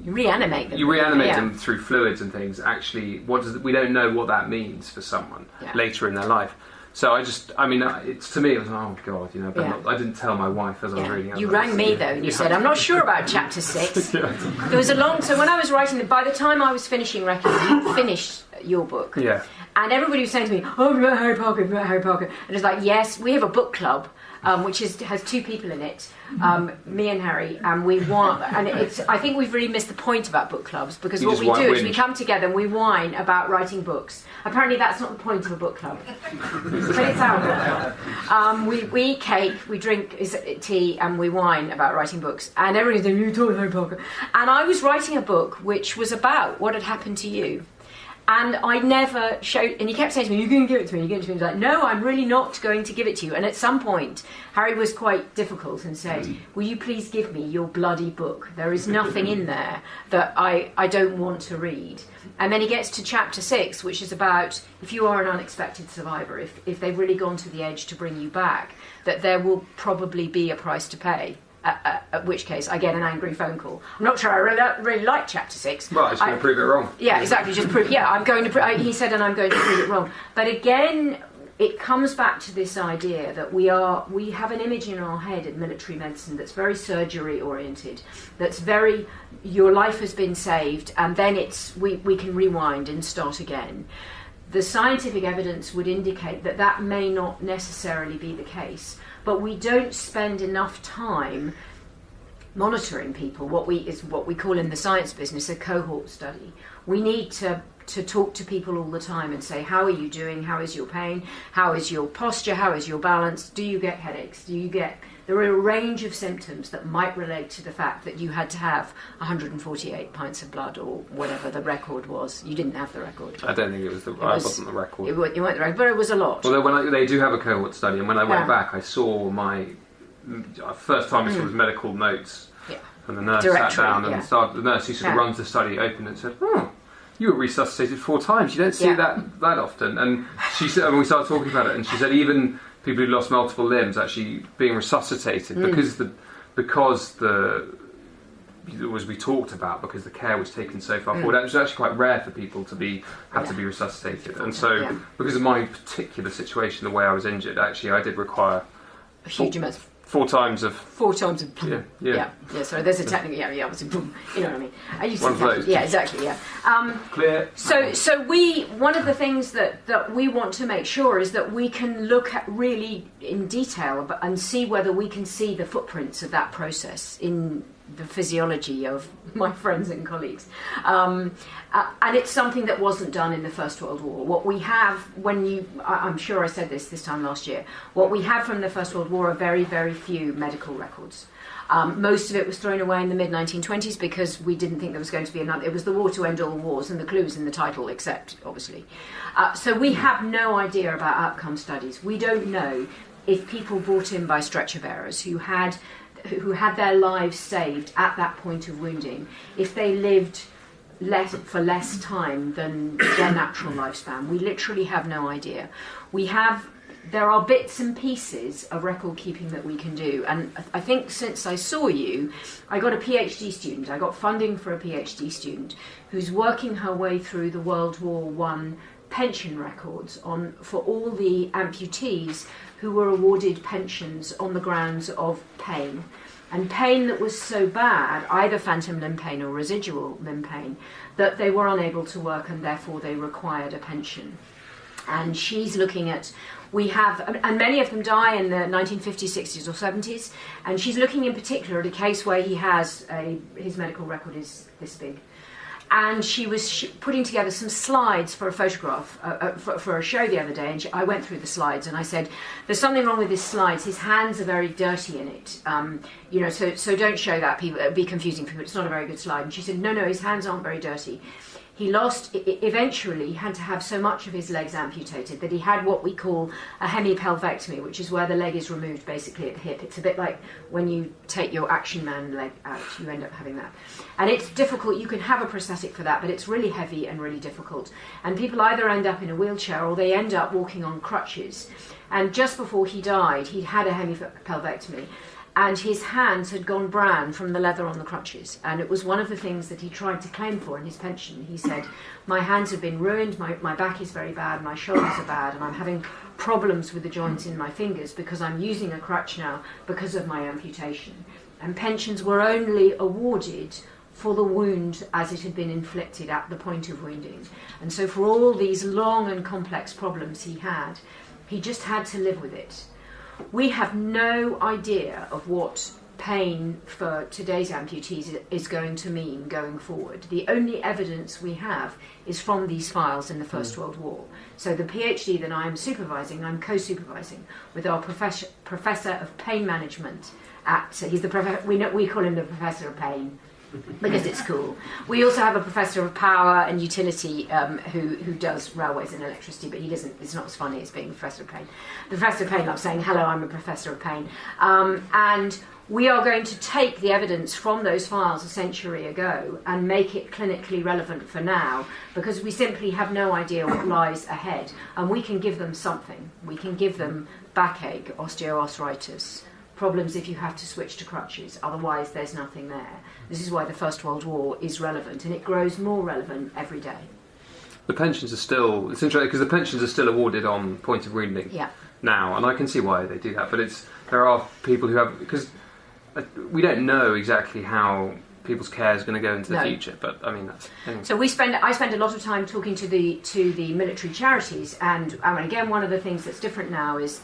reanimate them. You reanimate them through fluids and things. Actually, we don't know what that means for someone later in their life. So it's to me, it was, oh God, I didn't tell my wife as I was reading it. You rang me though, and you said, I'm not sure about chapter 6. There was so when I was writing, by the time I was finishing Wrecking, you finished your book. Yeah. And everybody was saying to me, oh, we've got Harry Parker. And it's like, yes, we have a book club. Which has 2 people in it, me and Harry, and we want. And I think we've really missed the point about book clubs, because what we do is we come together and we whine about writing books. Apparently, that's not the point of a book club, but it's our book club. We eat cake, we drink tea, and we whine about writing books. And everybody's like, "You talk Harry Parker." And I was writing a book which was about what had happened to you. And I never showed, and he kept saying to me, "You're going to give it to me, you're going to give it to me." I was like, "No, I'm really not going to give it to you." And at some point, Harry was quite difficult and said, "Will you please give me your bloody book? There is nothing in there that I don't want to read." And then he gets to chapter 6, which is about if you are an unexpected survivor, if they've really gone to the edge to bring you back, that there will probably be a price to pay. At which case I get an angry phone call. I'm not sure I really like chapter 6. Well, it's going to prove it wrong. Yeah, exactly. Just prove. Yeah, I'm going to. He said, and I'm going to prove it wrong. But again, it comes back to this idea that we have an image in our head in military medicine that's very surgery oriented. That's very your life has been saved, and then we can rewind and start again. The scientific evidence would indicate that that may not necessarily be the case. But we don't spend enough time monitoring people, what we call in the science business a cohort study. We need to talk to people all the time and say, how are you doing? How is your pain? How is your posture? How is your balance? Do you get headaches? There are a range of symptoms that might relate to the fact that you had to have 148 pints of blood or whatever the record was. You didn't have the record. I don't think it was I wasn't the record. You weren't the record, but it was a lot. Although they do have a cohort study, and when I went back, I saw my first time I saw his medical notes, and the nurse sat down and started. The nurse who sort of runs the study opened and said, "Oh, you were resuscitated 4 times. You don't see that often." And she said, and we started talking about it, and she said even people who lost multiple limbs actually being resuscitated because we talked about, because the care was taken so far forward. It was actually quite rare for people to have to be resuscitated, and so because of my particular situation, the way I was injured, actually I did require a huge amount. 4 times of. Yeah. So there's a technical. Obviously, boom. You know what I mean. I used one of those. Yeah, exactly. Yeah. Clear. So one of the things that we want to make sure is that we can look at really in detail and see whether we can see the footprints of that process in the physiology of my friends and colleagues. And it's something that wasn't done in the First World War. What we have, I'm sure I said this time last year, what we have from the First World War are very, very few medical records. Most of it was thrown away in the mid-1920s because we didn't think there was going to be another. It was the war to end all wars, and the clue's in the title, except, obviously. So we have no idea about outcome studies. We don't know if people brought in by stretcher bearers who had their lives saved at that point of wounding, if they lived for less time than their natural lifespan. We literally have no idea. There are bits and pieces of record keeping that we can do, and I think since I saw you, I got a PhD student. I got funding for a PhD student who's working her way through the World War I pension records for all the amputees who were awarded pensions on the grounds of pain. And pain that was so bad, either phantom limb pain or residual limb pain, that they were unable to work and therefore they required a pension. And she's looking at, and many of them die in the 1950s, 60s or 70s, and she's looking in particular at a case where his medical record is this big. And she was putting together some slides for a photograph, for a show the other day, and I went through the slides and I said, there's something wrong with his slides, his hands are very dirty in it, so don't show that, people, it'll be confusing for people, it's not a very good slide. And she said, no, his hands aren't very dirty. He eventually had to have so much of his legs amputated that he had what we call a hemipelvectomy, which is where the leg is removed basically at the hip. It's a bit like when you take your Action Man leg out, you end up having that. And it's difficult, you can have a prosthetic for that, but it's really heavy and really difficult. And people either end up in a wheelchair or they end up walking on crutches. And just before he died, he'd had a hemipelvectomy. And his hands had gone brown from the leather on the crutches. And it was one of the things that he tried to claim for in his pension. He said, my hands have been ruined, my back is very bad, my shoulders are bad, and I'm having problems with the joints in my fingers because I'm using a crutch now because of my amputation. And pensions were only awarded for the wound as it had been inflicted at the point of wounding. And so for all these long and complex problems he just had to live with it. We have no idea of what pain for today's amputees is going to mean going forward. The only evidence we have is from these files in the First World War. So the PhD that I'm supervising, I'm co-supervising with our professor of pain management he's the we call him the Professor of Pain. because it's cool. We also have a professor of power and utility who does railways and electricity, but he doesn't. It's not as funny as being a professor of pain. The professor of pain loves saying, "Hello, I'm a professor of pain," and we are going to take the evidence from those files a century ago and make it clinically relevant for now, because we simply have no idea what lies ahead, and we can give them something. We can give them backache, osteoarthritis, problems if you have to switch to crutches, otherwise there's nothing there. This is why the First World War is relevant, and it grows more relevant every day. The pensions are still, it's interesting because the pensions are still awarded on point of reading now, and I can see why they do that, but there are people who have, because we don't know exactly how people's care is going to go into the future, but I mean that's. Anyway. So I spend a lot of time talking to the military charities, and again, one of the things that's different now is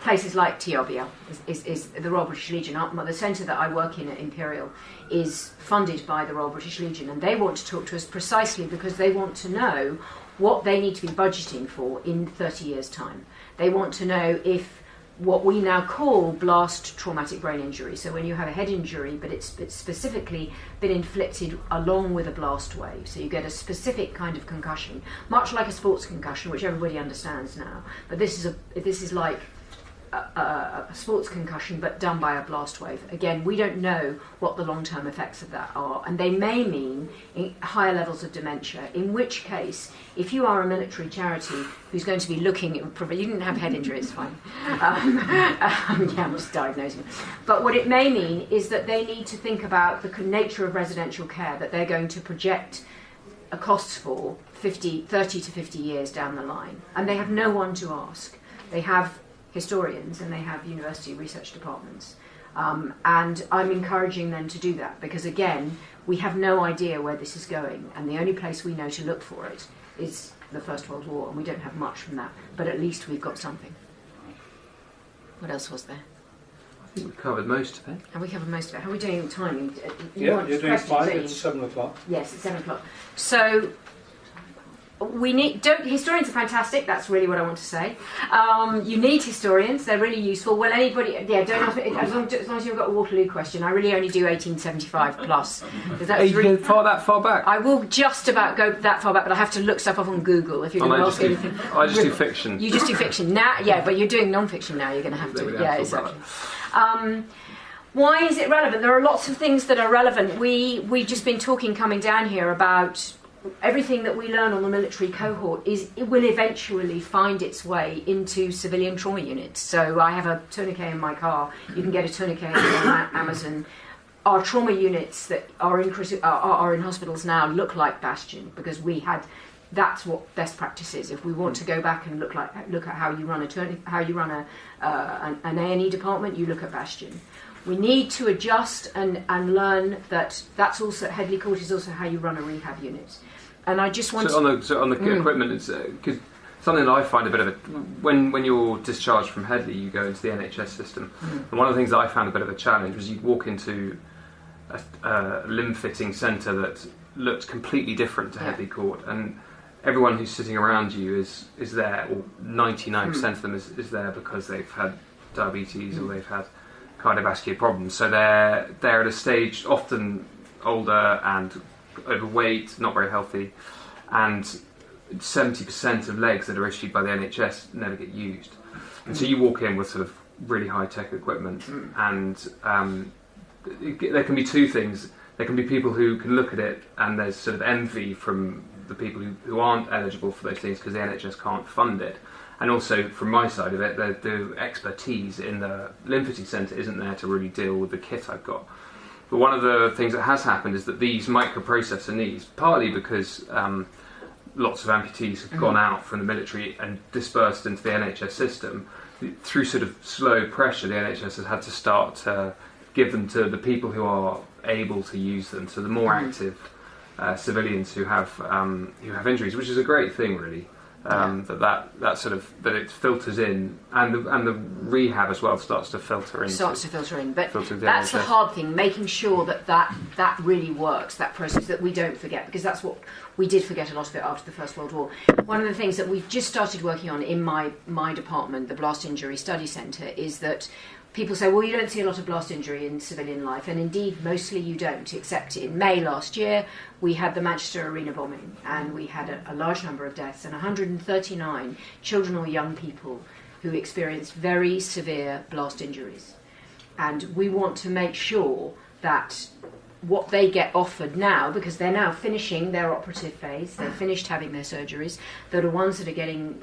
places like TRBL, is the Royal British Legion. The centre that I work in at Imperial is funded by the Royal British Legion, and they want to talk to us precisely because they want to know what they need to be budgeting for in 30 years' time. They want to know if what we now call blast traumatic brain injury, so when you have a head injury but it's specifically been inflicted along with a blast wave, so you get a specific kind of concussion, much like a sports concussion, which everybody understands now, but this is like a sports concussion but done by a blast wave. Again, we don't know what the long-term effects of that are, and they may mean higher levels of dementia, in which case, if you are a military charity who's going to be looking at, you didn't have head injury, it's fine. I'm just diagnosing. But what it may mean is that they need to think about the nature of residential care that they're going to project a cost for 30 to 50 years down the line, and they have no one to ask. They have historians and they have university research departments, and I'm encouraging them to do that, because again, we have no idea where this is going, and the only place we know to look for it is the First World War, and we don't have much from that, but at least we've got something. What else was there? I think we've covered most of it. Have we covered most of it? How are we doing in timing? You're doing fine. It's 7 o'clock. Yes, it's 7 o'clock. So historians are fantastic, that's really what I want to say. You need historians, they're really useful. Well, anybody, don't ask me, as long as you've got a Waterloo question, I really only do 1875 plus. Are you going that far back? I will just about go that far back, but I have to look stuff up on Google if you're going to ask anything. I just do fiction. You just do fiction now, but you're doing non-fiction now, you're going to have to. Yeah, exactly. Why is it relevant? There are lots of things that are relevant. We've just been talking coming down here about everything that we learn on the military cohort it will eventually find its way into civilian trauma units. So I have a tourniquet in my car. You can get a tourniquet on Amazon. Our trauma units that are in hospitals now look like Bastion, because that's what best practice is. If we want to go back and look at how you run an A&E department, you look at Bastion. We need to adjust and learn that's also Headley Court is also how you run a rehab unit. And I just want on the equipment, it's because something that I find a bit of when you're discharged from Headley, you go into the NHS system, and one of the things that I found a bit of a challenge was you walk into a limb fitting centre that looked completely different to Headley Court, and everyone who's sitting around you is there, or 99% of them is there because they've had diabetes or they've had cardiovascular problems. So they're at a stage, often older and overweight, not very healthy, and 70% of legs that are issued by the NHS never get used. And so you walk in with sort of really high-tech equipment, and there can be two things. There can be people who can look at it and there's sort of envy from the people who aren't eligible for those things because the NHS can't fund it. And also, from my side of it, the expertise in the limb fitting centre isn't there to really deal with the kit I've got. But one of the things that has happened is that these microprocessor knees, partly because lots of amputees have gone out from the military and dispersed into the NHS system, through sort of slow pressure, the NHS has had to start to give them to the people who are able to use them, so the more active civilians who have injuries, which is a great thing, really. That it filters in, and the rehab as well starts to filter in. But that's the hard thing, making sure that really works, that process, that we don't forget, because that's what we did forget a lot of it after the First World War. One of the things that we've just started working on in my department, the Blast Injury Study Centre, is that people say, well, you don't see a lot of blast injury in civilian life, and indeed, mostly you don't, except in May last year, we had the Manchester Arena bombing, and we had a large number of deaths, and 139 children or young people who experienced very severe blast injuries. And we want to make sure that what they get offered now, because they're now finishing their operative phase, they're finished having their surgeries, that are ones that are getting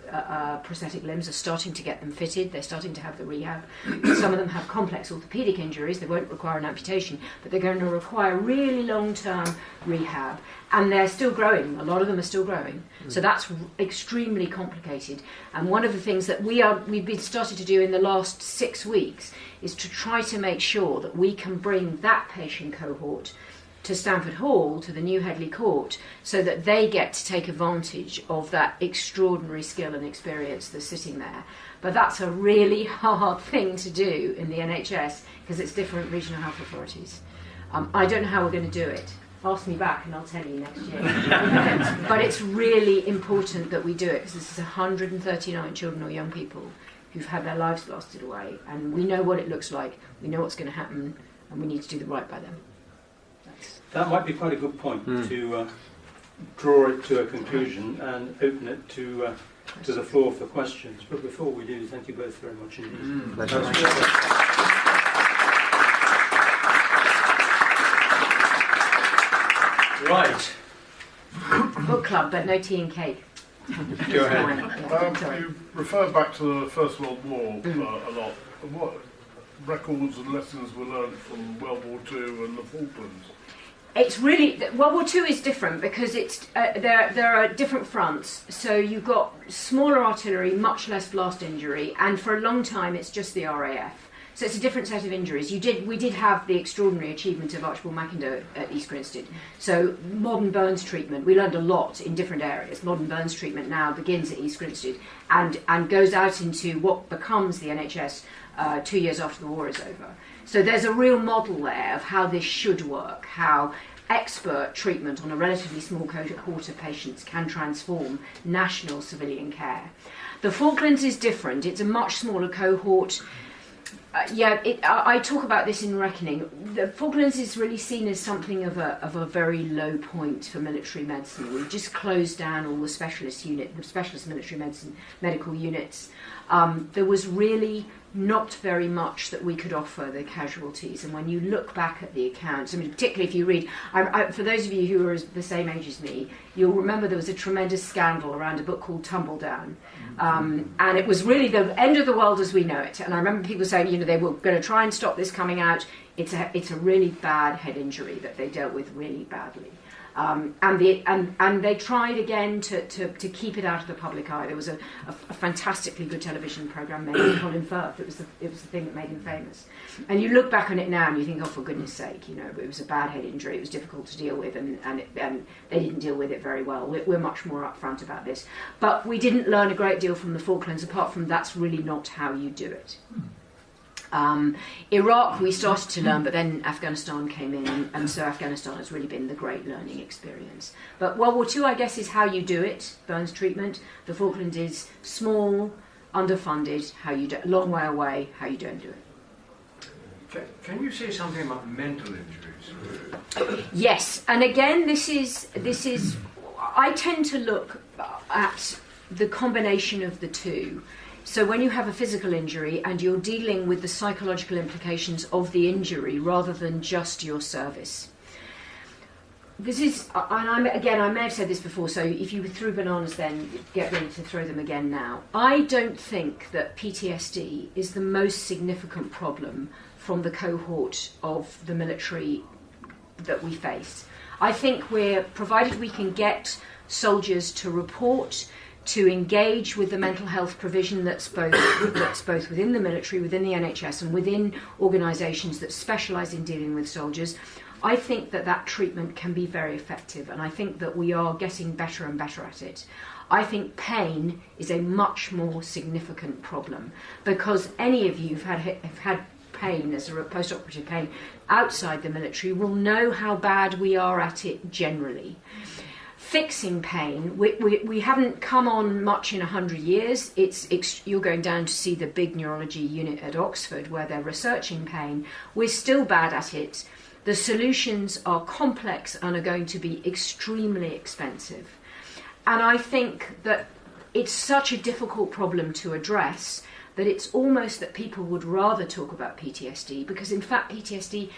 prosthetic limbs are starting to get them fitted, they're starting to have the rehab. Some of them have complex orthopaedic injuries, they won't require an amputation, but they're going to require really long-term rehab. And they're still growing, a lot of them are still growing. So that's extremely complicated. And one of the things that we've been started to do in the last 6 weeks is to try to make sure that we can bring that patient cohort to Stamford Hall, to the new Headley Court, so that they get to take advantage of that extraordinary skill and experience that's sitting there. But that's a really hard thing to do in the NHS, because it's different regional health authorities. I don't know how we're going to do it. Ask me back and I'll tell you next year. But it's really important that we do it, because this is 139 children or young people who've had their lives blasted away, and we know what it looks like, we know what's going to happen, and we need to do the right by them. That might be quite a good point to draw it to a conclusion and open it to the floor for questions. But before we do, thank you both very much indeed. Right. Book club, but no tea and cake. Go ahead. You refer back to the First World War a lot. What records and lessons were learned from World War II and the Falklands? It's really, World War II is different because it's there are different fronts. So you've got smaller artillery, much less blast injury, and for a long time it's just the RAF. So it's a different set of injuries. We did have the extraordinary achievement of Archibald Mackinder at East Grinstead. So modern burns treatment, we learned a lot in different areas. Modern burns treatment now begins at East Grinstead and goes out into what becomes the NHS 2 years after the war is over. So there's a real model there of how this should work, how expert treatment on a relatively small cohort of patients can transform national civilian care. The Falklands is different. It's a much smaller cohort. I talk about this in Reckoning. The Falklands is really seen as something of a very low point for military medicine. We just closed down all the specialist military medicine medical units. There was really not very much that we could offer the casualties. And when you look back at the accounts, I mean, particularly if you read, for those of you who are the same age as me, you'll remember there was a tremendous scandal around a book called Tumbledown. And it was really the end of the world as we know it. And I remember people saying, they were going to try and stop this coming out. It's a really bad head injury that they dealt with really badly. And they tried again to keep it out of the public eye. There was a fantastically good television programme made with Colin Firth. It was the thing that made him famous. And you look back on it now and you think, oh, for goodness sake, it was a bad head injury. It was difficult to deal with, and they didn't deal with it very well. We're much more upfront about this. But we didn't learn a great deal from the Falklands, apart from that's really not how you do it. Iraq we started to learn, but then Afghanistan came in, and so Afghanistan has really been the great learning experience. But World War II, I guess, is how you do it, burns treatment. The Falklands is small, underfunded, how you do, long way away, how you don't do it. Can you say something about mental injuries? Yes, and again, this is. I tend to look at the combination of the two. So when you have a physical injury and you're dealing with the psychological implications of the injury rather than just your service. This is, and I may have said this before, so if you threw bananas then, get ready to throw them again now. I don't think that PTSD is the most significant problem from the cohort of the military that we face. I think provided we can get soldiers to report, to engage with the mental health provision that's both within the military, within the NHS, and within organisations that specialise in dealing with soldiers, I think that treatment can be very effective, and I think that we are getting better and better at it. I think pain is a much more significant problem, because any of you have had pain as a post-operative pain outside the military will know how bad we are at it generally. fixing pain, we haven't come on much in 100 years. You're going down to see the big neurology unit at Oxford where they're researching pain. We're still bad at it. The solutions are complex and are going to be extremely expensive. And I think that it's such a difficult problem to address that it's almost that people would rather talk about PTSD, because in fact PTSD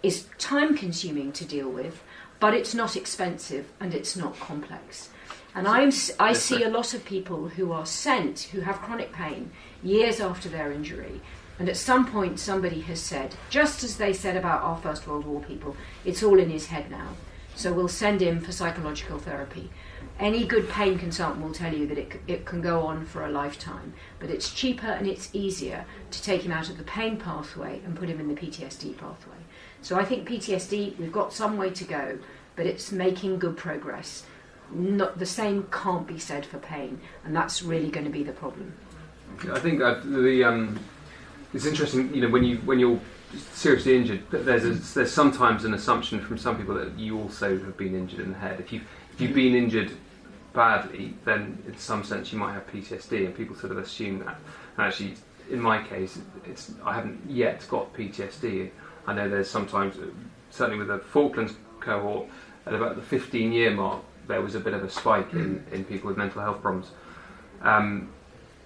is time consuming to deal with, but it's not expensive and it's not complex. And I see a lot of people who are sent, who have chronic pain years after their injury, and at some point somebody has said, just as they said about our First World War people, it's all in his head now, so we'll send him for psychological therapy. Any good pain consultant will tell you that it can go on for a lifetime, but it's cheaper and it's easier to take him out of the pain pathway and put him in the PTSD pathway. So I think PTSD, we've got some way to go, but it's making good progress. Not the same can't be said for pain, and that's really going to be the problem. I think it's interesting, when you're seriously injured, there's sometimes an assumption from some people that you also have been injured in the head. If you've been injured badly, then in some sense you might have PTSD, and people sort of assume that. And actually, in my case, I haven't yet got PTSD. I know there's sometimes, certainly with the Falklands cohort, at about the 15-year mark, there was a bit of a spike in people with mental health problems.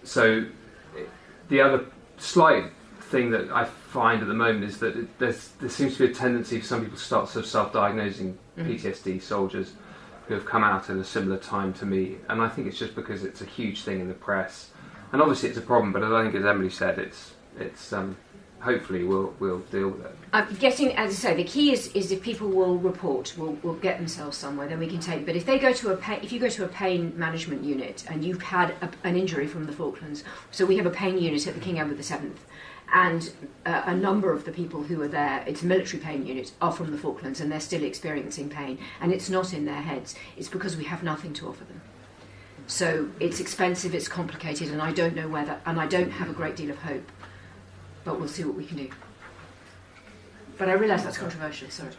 So the other slight thing that I find at the moment is that there seems to be a tendency for some people to start sort of self-diagnosing PTSD soldiers who have come out at a similar time to me, and I think it's just because it's a huge thing in the press, and obviously it's a problem. But I think, as Emily said, it's hopefully we'll deal with it. Getting, as I say, the key is if people will report, will get themselves somewhere, then we can take. But if you go to a pain management unit and you've had an injury from the Falklands, so we have a pain unit at the King Edward VII, and a number of the people who are there, it's a military pain unit, are from the Falklands, and they're still experiencing pain, and it's not in their heads. It's because we have nothing to offer them. So it's expensive, it's complicated, and I don't know and I don't have a great deal of hope. But we'll see what we can do. But I realise that's controversial, sorry.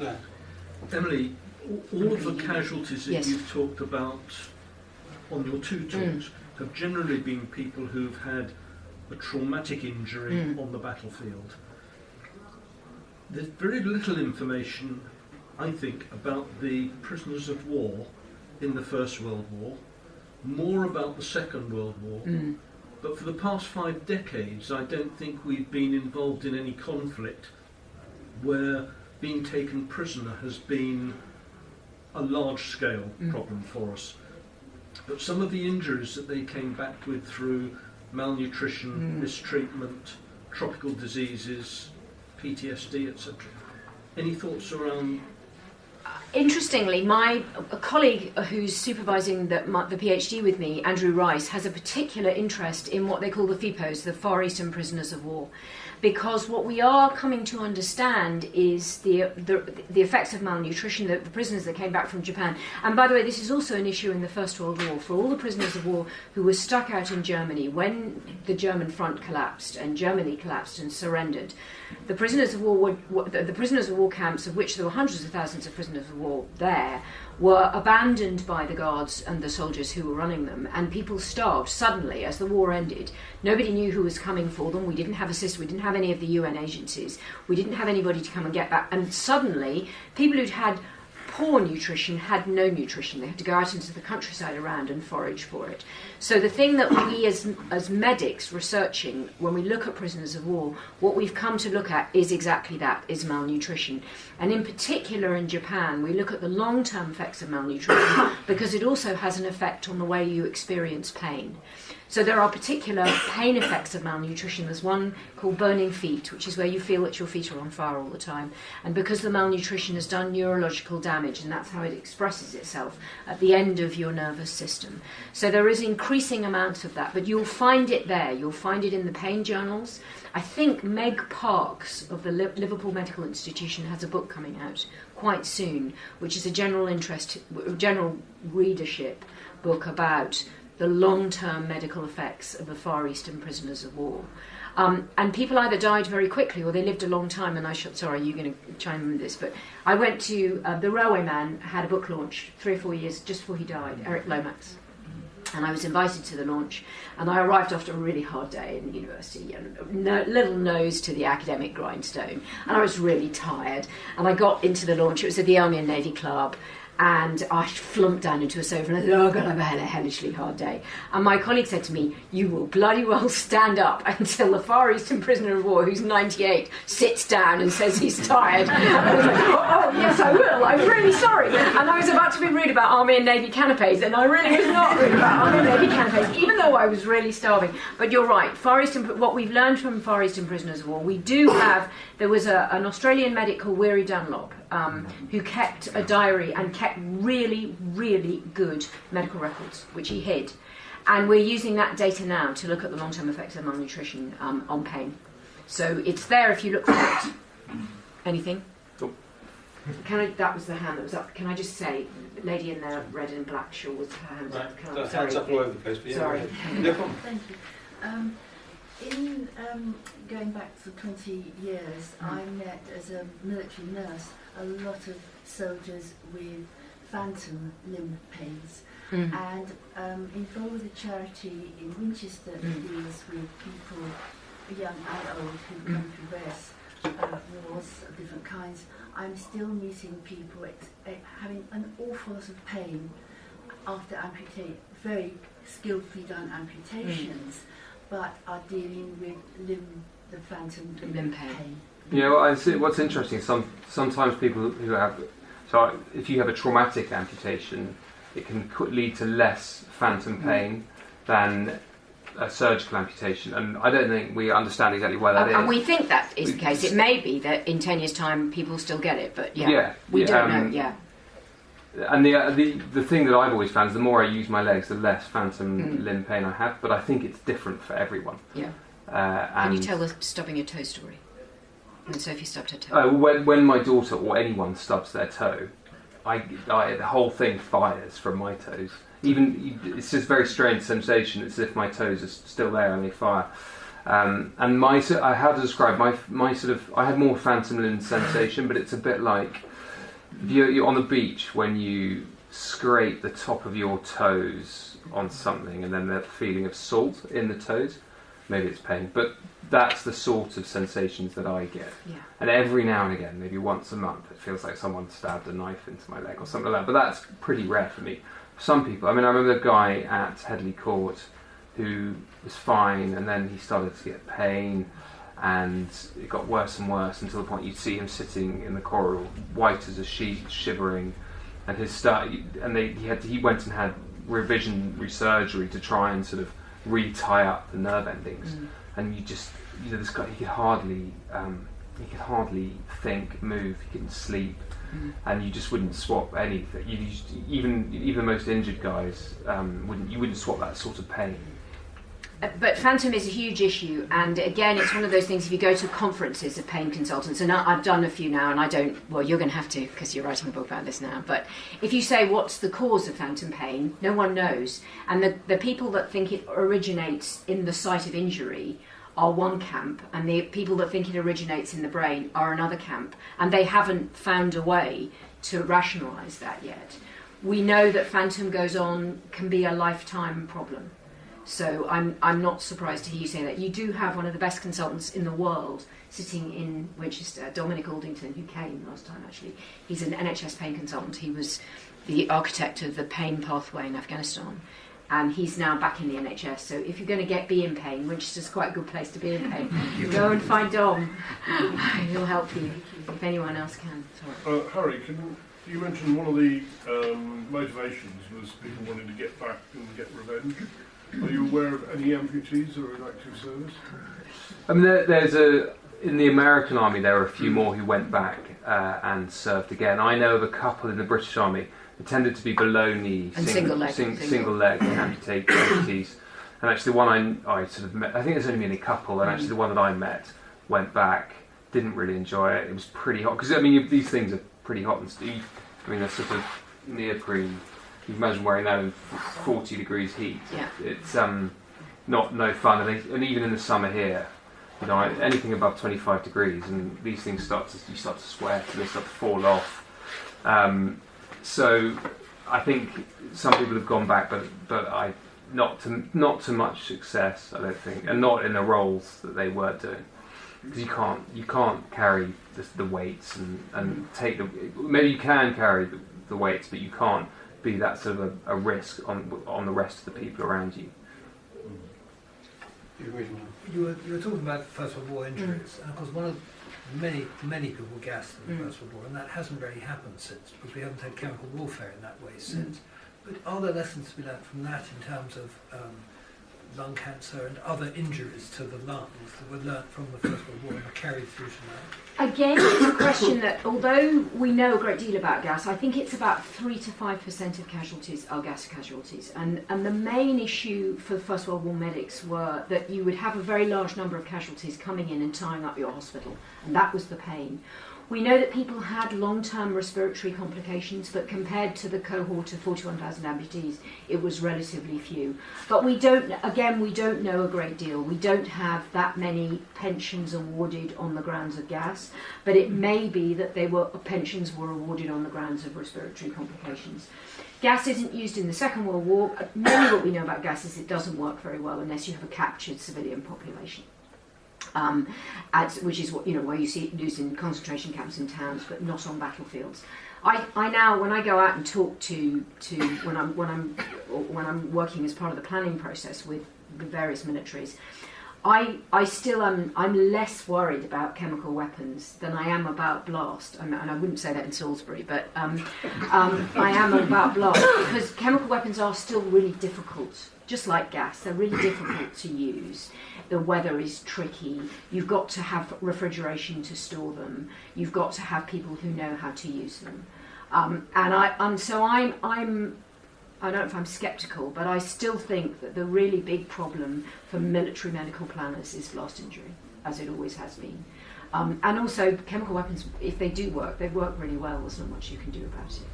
Yeah. Emily, all of the casualties that you've talked about on your two talks have generally been people who've had a traumatic injury on the battlefield. There's very little information, I think, about the prisoners of war in the First World War, more about the Second World War. But for the past 5 decades, I don't think we've been involved in any conflict where being taken prisoner has been a large-scale problem for us. But some of the injuries that they came back with through malnutrition, mistreatment, tropical diseases, PTSD, etc. Any thoughts around? Interestingly, my colleague who's supervising the PhD with me, Andrew Rice, has a particular interest in what they call the FIPOs, the Far Eastern Prisoners of War, because what we are coming to understand is the effects of malnutrition, the prisoners that came back from Japan. And by the way, this is also an issue in the First World War for all the prisoners of war who were stuck out in Germany when the German front collapsed and Germany collapsed and surrendered. The prisoners of war camps, of which there were hundreds of thousands of prisoners of war there, were abandoned by the guards and the soldiers who were running them, and people starved suddenly as the war ended. Nobody knew who was coming for them. We didn't have a system. We didn't have any of the UN agencies. We didn't have anybody to come and get back. And suddenly, people who'd had poor nutrition had no nutrition. They had to go out into the countryside around and forage for it. So the thing that we as medics researching, when we look at prisoners of war, what we've come to look at is exactly that, is malnutrition. And in particular in Japan, we look at the long-term effects of malnutrition because it also has an effect on the way you experience pain. So there are particular pain effects of malnutrition. There's one called burning feet, which is where you feel that your feet are on fire all the time. And because the malnutrition has done neurological damage, and that's how it expresses itself at the end of your nervous system. So there is increasing amounts of that, but you'll find it there. You'll find it in the pain journals. I think Meg Parks of the Liverpool Medical Institution has a book coming out quite soon, which is a general readership book about the long-term medical effects of the Far Eastern prisoners of war. And people either died very quickly or they lived a long time. And sorry, you're going to chime in with this, but I went to the Railway Man had a book launch 3 or 4 years just before he died, Eric Lomax. And I was invited to the launch, and I arrived after a really hard day in university, and little nose to the academic grindstone, and I was really tired. And I got into the launch. It was at the Army and Navy Club, and I flunked down into a sofa, and I thought, oh God, I've had a hellishly hard day. And my colleague said to me, you will bloody well stand up until the Far Eastern prisoner of war, who's 98, sits down and says he's tired. And I was like, oh yes, I will, I'm really sorry. And I was about to be rude about Army and Navy canapes, and I really was not rude about Army and Navy canapes, even though I was really starving. But you're right, what we've learned from Far Eastern prisoners of war, we do have, there was an Australian medic called Weary Dunlop, who kept a diary and kept really, really good medical records, which he hid. And we're using that data now to look at the long-term effects of malnutrition on pain. So it's there if you look for it. Anything? Nope. That was the hand that was up. Can I just say, lady in the red and black shawl was her hand up. Right. Hands up all over the place. But yeah, sorry. No problem. Thank you. In going back for 20 years, I met as a military nurse a lot of soldiers with phantom limb pains, and involved with a charity in Winchester that deals with people, young and old, who come to various wars of different kinds. I'm still meeting people having an awful lot of pain after very skillfully done amputations, but are dealing with the phantom limb pain. I see. What's interesting, sometimes people who have, so if you have a traumatic amputation, it can lead to less phantom pain than a surgical amputation, and I don't think we understand exactly why that is. And we think that is the case. It may be that in 10 years' time people still get it, but we don't know. Yeah. And the thing that I've always found is the more I use my legs, the less phantom limb pain I have. But I think it's different for everyone. Yeah. Can you tell the stubbing your toe story? When Sophie stubbed her toe. When my daughter or anyone stubs their toe, the whole thing fires from my toes. It's just a very strange sensation. It's as if my toes are still there and they fire. And how to describe my sort of, I had more phantom limb sensation, but it's a bit like you're on the beach when you scrape the top of your toes on something, and then the feeling of salt in the toes. Maybe it's pain, but that's the sort of sensations that I get. Yeah. And every now and again, maybe once a month, it feels like someone stabbed a knife into my leg or something like that. But that's pretty rare for me. Some people, I remember the guy at Headley Court who was fine, and then he started to get pain, and it got worse and worse until the point you'd see him sitting in the corridor, white as a sheet, shivering, and he went and had revision surgery to try and sort of re-tie up the nerve endings, and this guy, he could hardly think, move, he couldn't sleep, and you just wouldn't swap anything. Even the most injured guys wouldn't swap that sort of pain. But phantom is a huge issue, and again, it's one of those things. If you go to conferences of pain consultants, and I've done a few now, and I don't. Well, you're going to have to because you're writing a book about this now. But if you say what's the cause of phantom pain, no one knows, and the people that think it originates in the site of injury are one camp, and the people that think it originates in the brain are another camp, and they haven't found a way to rationalise that yet. We know that phantom can be a lifetime problem. So I'm not surprised to hear you say that. You do have one of the best consultants in the world sitting in Winchester, Dominic Aldington, who came last time actually. He's an NHS pain consultant. He was the architect of the pain pathway in Afghanistan, and he's now back in the NHS. So if you're going to be in pain, Winchester's quite a good place to be in pain. Go and find Dom. He'll help you if anyone else can. Sorry. Harry, you mentioned one of the motivations was people wanting to get back and get revenge. Are you aware of any amputees who are in active service? In the American Army, there are a few more who went back and served again. I know of a couple in the British Army who tended to be below knee, single leg amputees. And actually, the one I sort of met, I think there's only been a couple, and actually the one that I met went back, didn't really enjoy it. It was pretty hot because these things are pretty hot and steep. They're sort of neoprene you can imagine wearing that in 40 degrees heat. Yeah. It's no fun, and even in the summer here, you know, anything above 25 degrees, and these things you start to sweat, and they start to fall off. So I think some people have gone back, but not to much success, I don't think, and not in the roles that they were doing, because you can't carry the weights and take maybe you can carry the weights, but you can't be that sort of a risk on the rest of the people around you. You were talking about First World War injuries, and of course one of many people were gassed in the First World War, and that hasn't really happened since, because we haven't had chemical warfare in that way since. But are there lessons to be learned from that in terms of lung cancer and other injuries to the lungs that were learnt from the First World War and are carried through to now? Again, it's a question that, although we know a great deal about gas, I think it's about 3 to 5% of casualties are gas casualties. And the main issue for the First World War medics were that you would have a very large number of casualties coming in and tying up your hospital, and that was the pain. We know that people had long-term respiratory complications, but compared to the cohort of 41,000 amputees, it was relatively few. But we don't know a great deal. We don't have that many pensions awarded on the grounds of gas, but it may be that pensions were awarded on the grounds of respiratory complications. Gas isn't used in the Second World War. Mainly what we know about gas is it doesn't work very well unless you have a captured civilian population. Which is where you see it used in concentration camps in towns, but not on battlefields. I now, when I go out and talk to when I'm working as part of the planning process with the various militaries, I still I'm less worried about chemical weapons than I am about blast. And I wouldn't say that in Salisbury, but I am about blast, because chemical weapons are still really difficult. Just like gas, they're really difficult to use. The weather is tricky. You've got to have refrigeration to store them. You've got to have people who know how to use them. So I'm I don't know if I'm sceptical, but I still think that the really big problem for military medical planners is blast injury, as it always has been. And also, chemical weapons, if they do work, they work really well. There's not much you can do about it.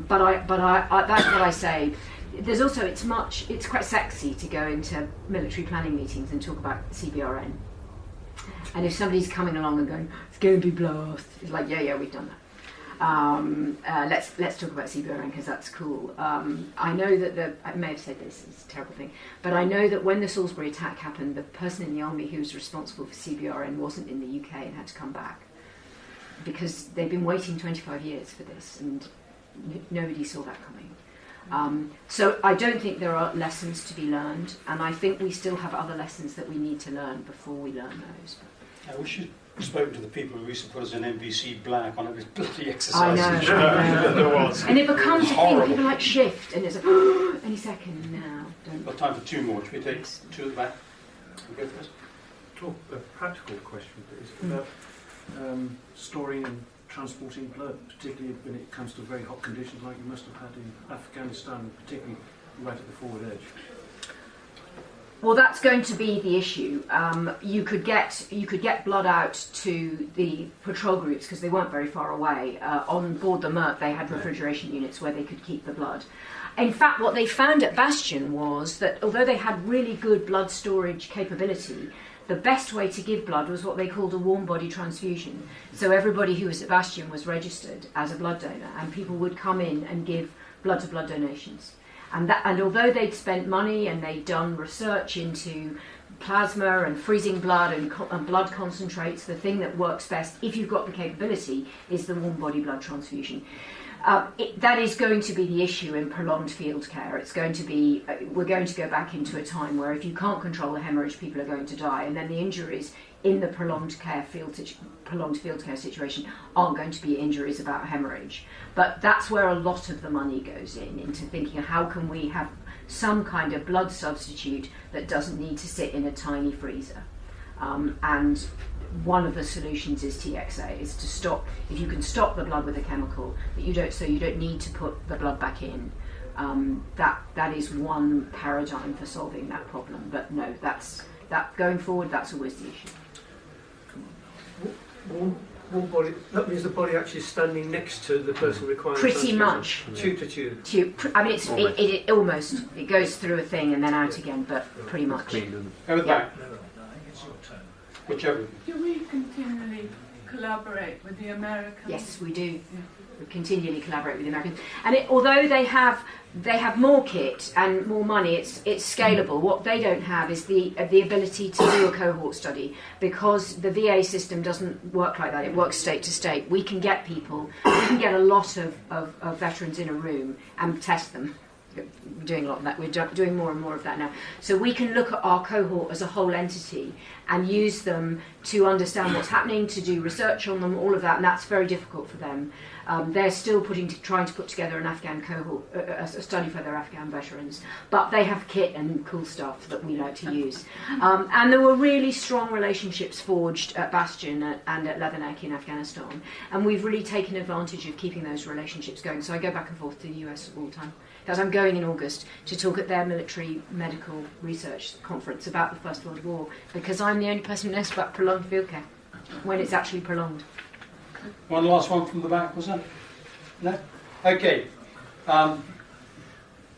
But I that's what I say. There's also, it's quite sexy to go into military planning meetings and talk about CBRN. And if somebody's coming along and going, it's going to be blast, it's like, yeah, we've done that. Let's talk about CBRN because that's cool. I know that I may have said this, it's a terrible thing, but I know that when the Salisbury attack happened, the person in the army who was responsible for CBRN wasn't in the UK and had to come back because they've been waiting 25 years for this and nobody saw that coming. So I don't think there are lessons to be learned, and I think we still have other lessons that we need to learn before we learn those. I wish you'd spoken to the people who used to put us in NBC black on every bloody exercise. I know. And it becomes a thing. People like shift, and it's like, any second now. We've got time for two more. Should we take two at the back? We'll go first. A practical question, please, about storing and transporting blood, particularly when it comes to very hot conditions like you must have had in Afghanistan, particularly right at the forward edge. Well, that's going to be the issue. You could get blood out to the patrol groups because they weren't very far away. On board the Merc, they had refrigeration units where they could keep the blood. In fact, what they found at Bastion was that although they had really good blood storage capability, the best way to give blood was what they called a warm body transfusion. So everybody who was at Bastion was registered as a blood donor, and people would come in and give blood-to-blood donations. And although they'd spent money and they'd done research into plasma and freezing blood and blood concentrates, the thing that works best, if you've got the capability, is the warm body blood transfusion. That is going to be the issue in prolonged field care. It's going to be, we're going to go back into a time where if you can't control the hemorrhage, people are going to die, and then the injuries in the prolonged field care situation aren't going to be injuries about hemorrhage. But that's where a lot of the money goes into thinking how can we have some kind of blood substitute that doesn't need to sit in a tiny freezer. And one of the solutions is TXA, is to stop, if you can stop the blood with a chemical, that you don't need to put the blood back in. That is one paradigm for solving that problem. But no, that going forward, that's always the issue. Warm body, that means the body actually standing next to the person requiring Pretty transfusion. much. Tube to tube. I mean, it almost it goes through a thing and then out again, but pretty much. Over there. No, I think it's your turn. Whichever. Do we continually collaborate with the Americans? Yes, we do. We continually collaborate with the Americans, and although they have more kit and more money, it's scalable. What they don't have is the ability to do a cohort study, because the VA system doesn't work like that. It works state to state. We can get a lot of veterans in a room and test them. We're doing a lot of that. We're doing more and more of that now. So we can look at our cohort as a whole entity and use them to understand what's happening, to do research on them, all of that, and that's very difficult for them. They're still trying to put together an Afghan cohort, a study for their Afghan veterans, but they have kit and cool stuff that we like to use. And there were really strong relationships forged at Bastion and at Leatherneck in Afghanistan, and we've really taken advantage of keeping those relationships going. So I go back and forth to the US all the time. Because I'm going in August to talk at their military medical research conference about the First World War, because I'm the only person who knows about prolonged field care, when it's actually prolonged. One last one from the back, was that? No? Okay.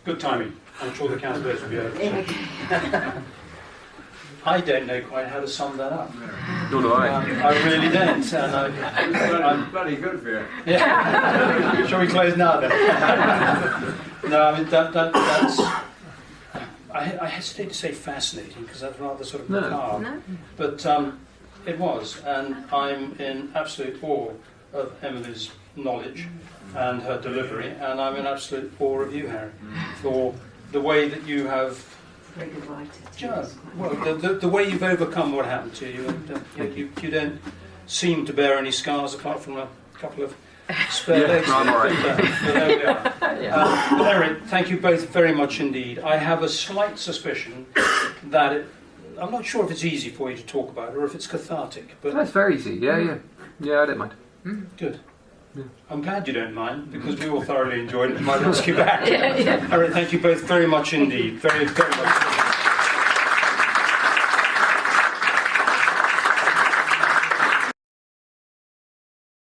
Good timing. I'm sure the candidates will be able to. I don't know quite how to sum that up. Nor do I. I really don't. And I'm bloody good for you. Yeah. Shall we close now then? No, I mean that's. I hesitate to say fascinating, because that's rather sort of macabre. No. But it was, and I'm in absolute awe of Emily's knowledge and her delivery, and I'm in absolute awe of you, Harry, for the way that you have. Very good writer. Well, the way you've overcome what happened to you, and you don't seem to bear any scars apart from a couple of spare legs. I'm all right. But there we are. But Eric, thank you both very much indeed. I have a slight suspicion that I'm not sure if it's easy for you to talk about or if it's cathartic. But That's very easy. Yeah, I don't mind. Good. Yeah. I'm glad you don't mind, because we all thoroughly enjoyed it. I might ask you back. Eric, thank you both very much indeed. Very, very much.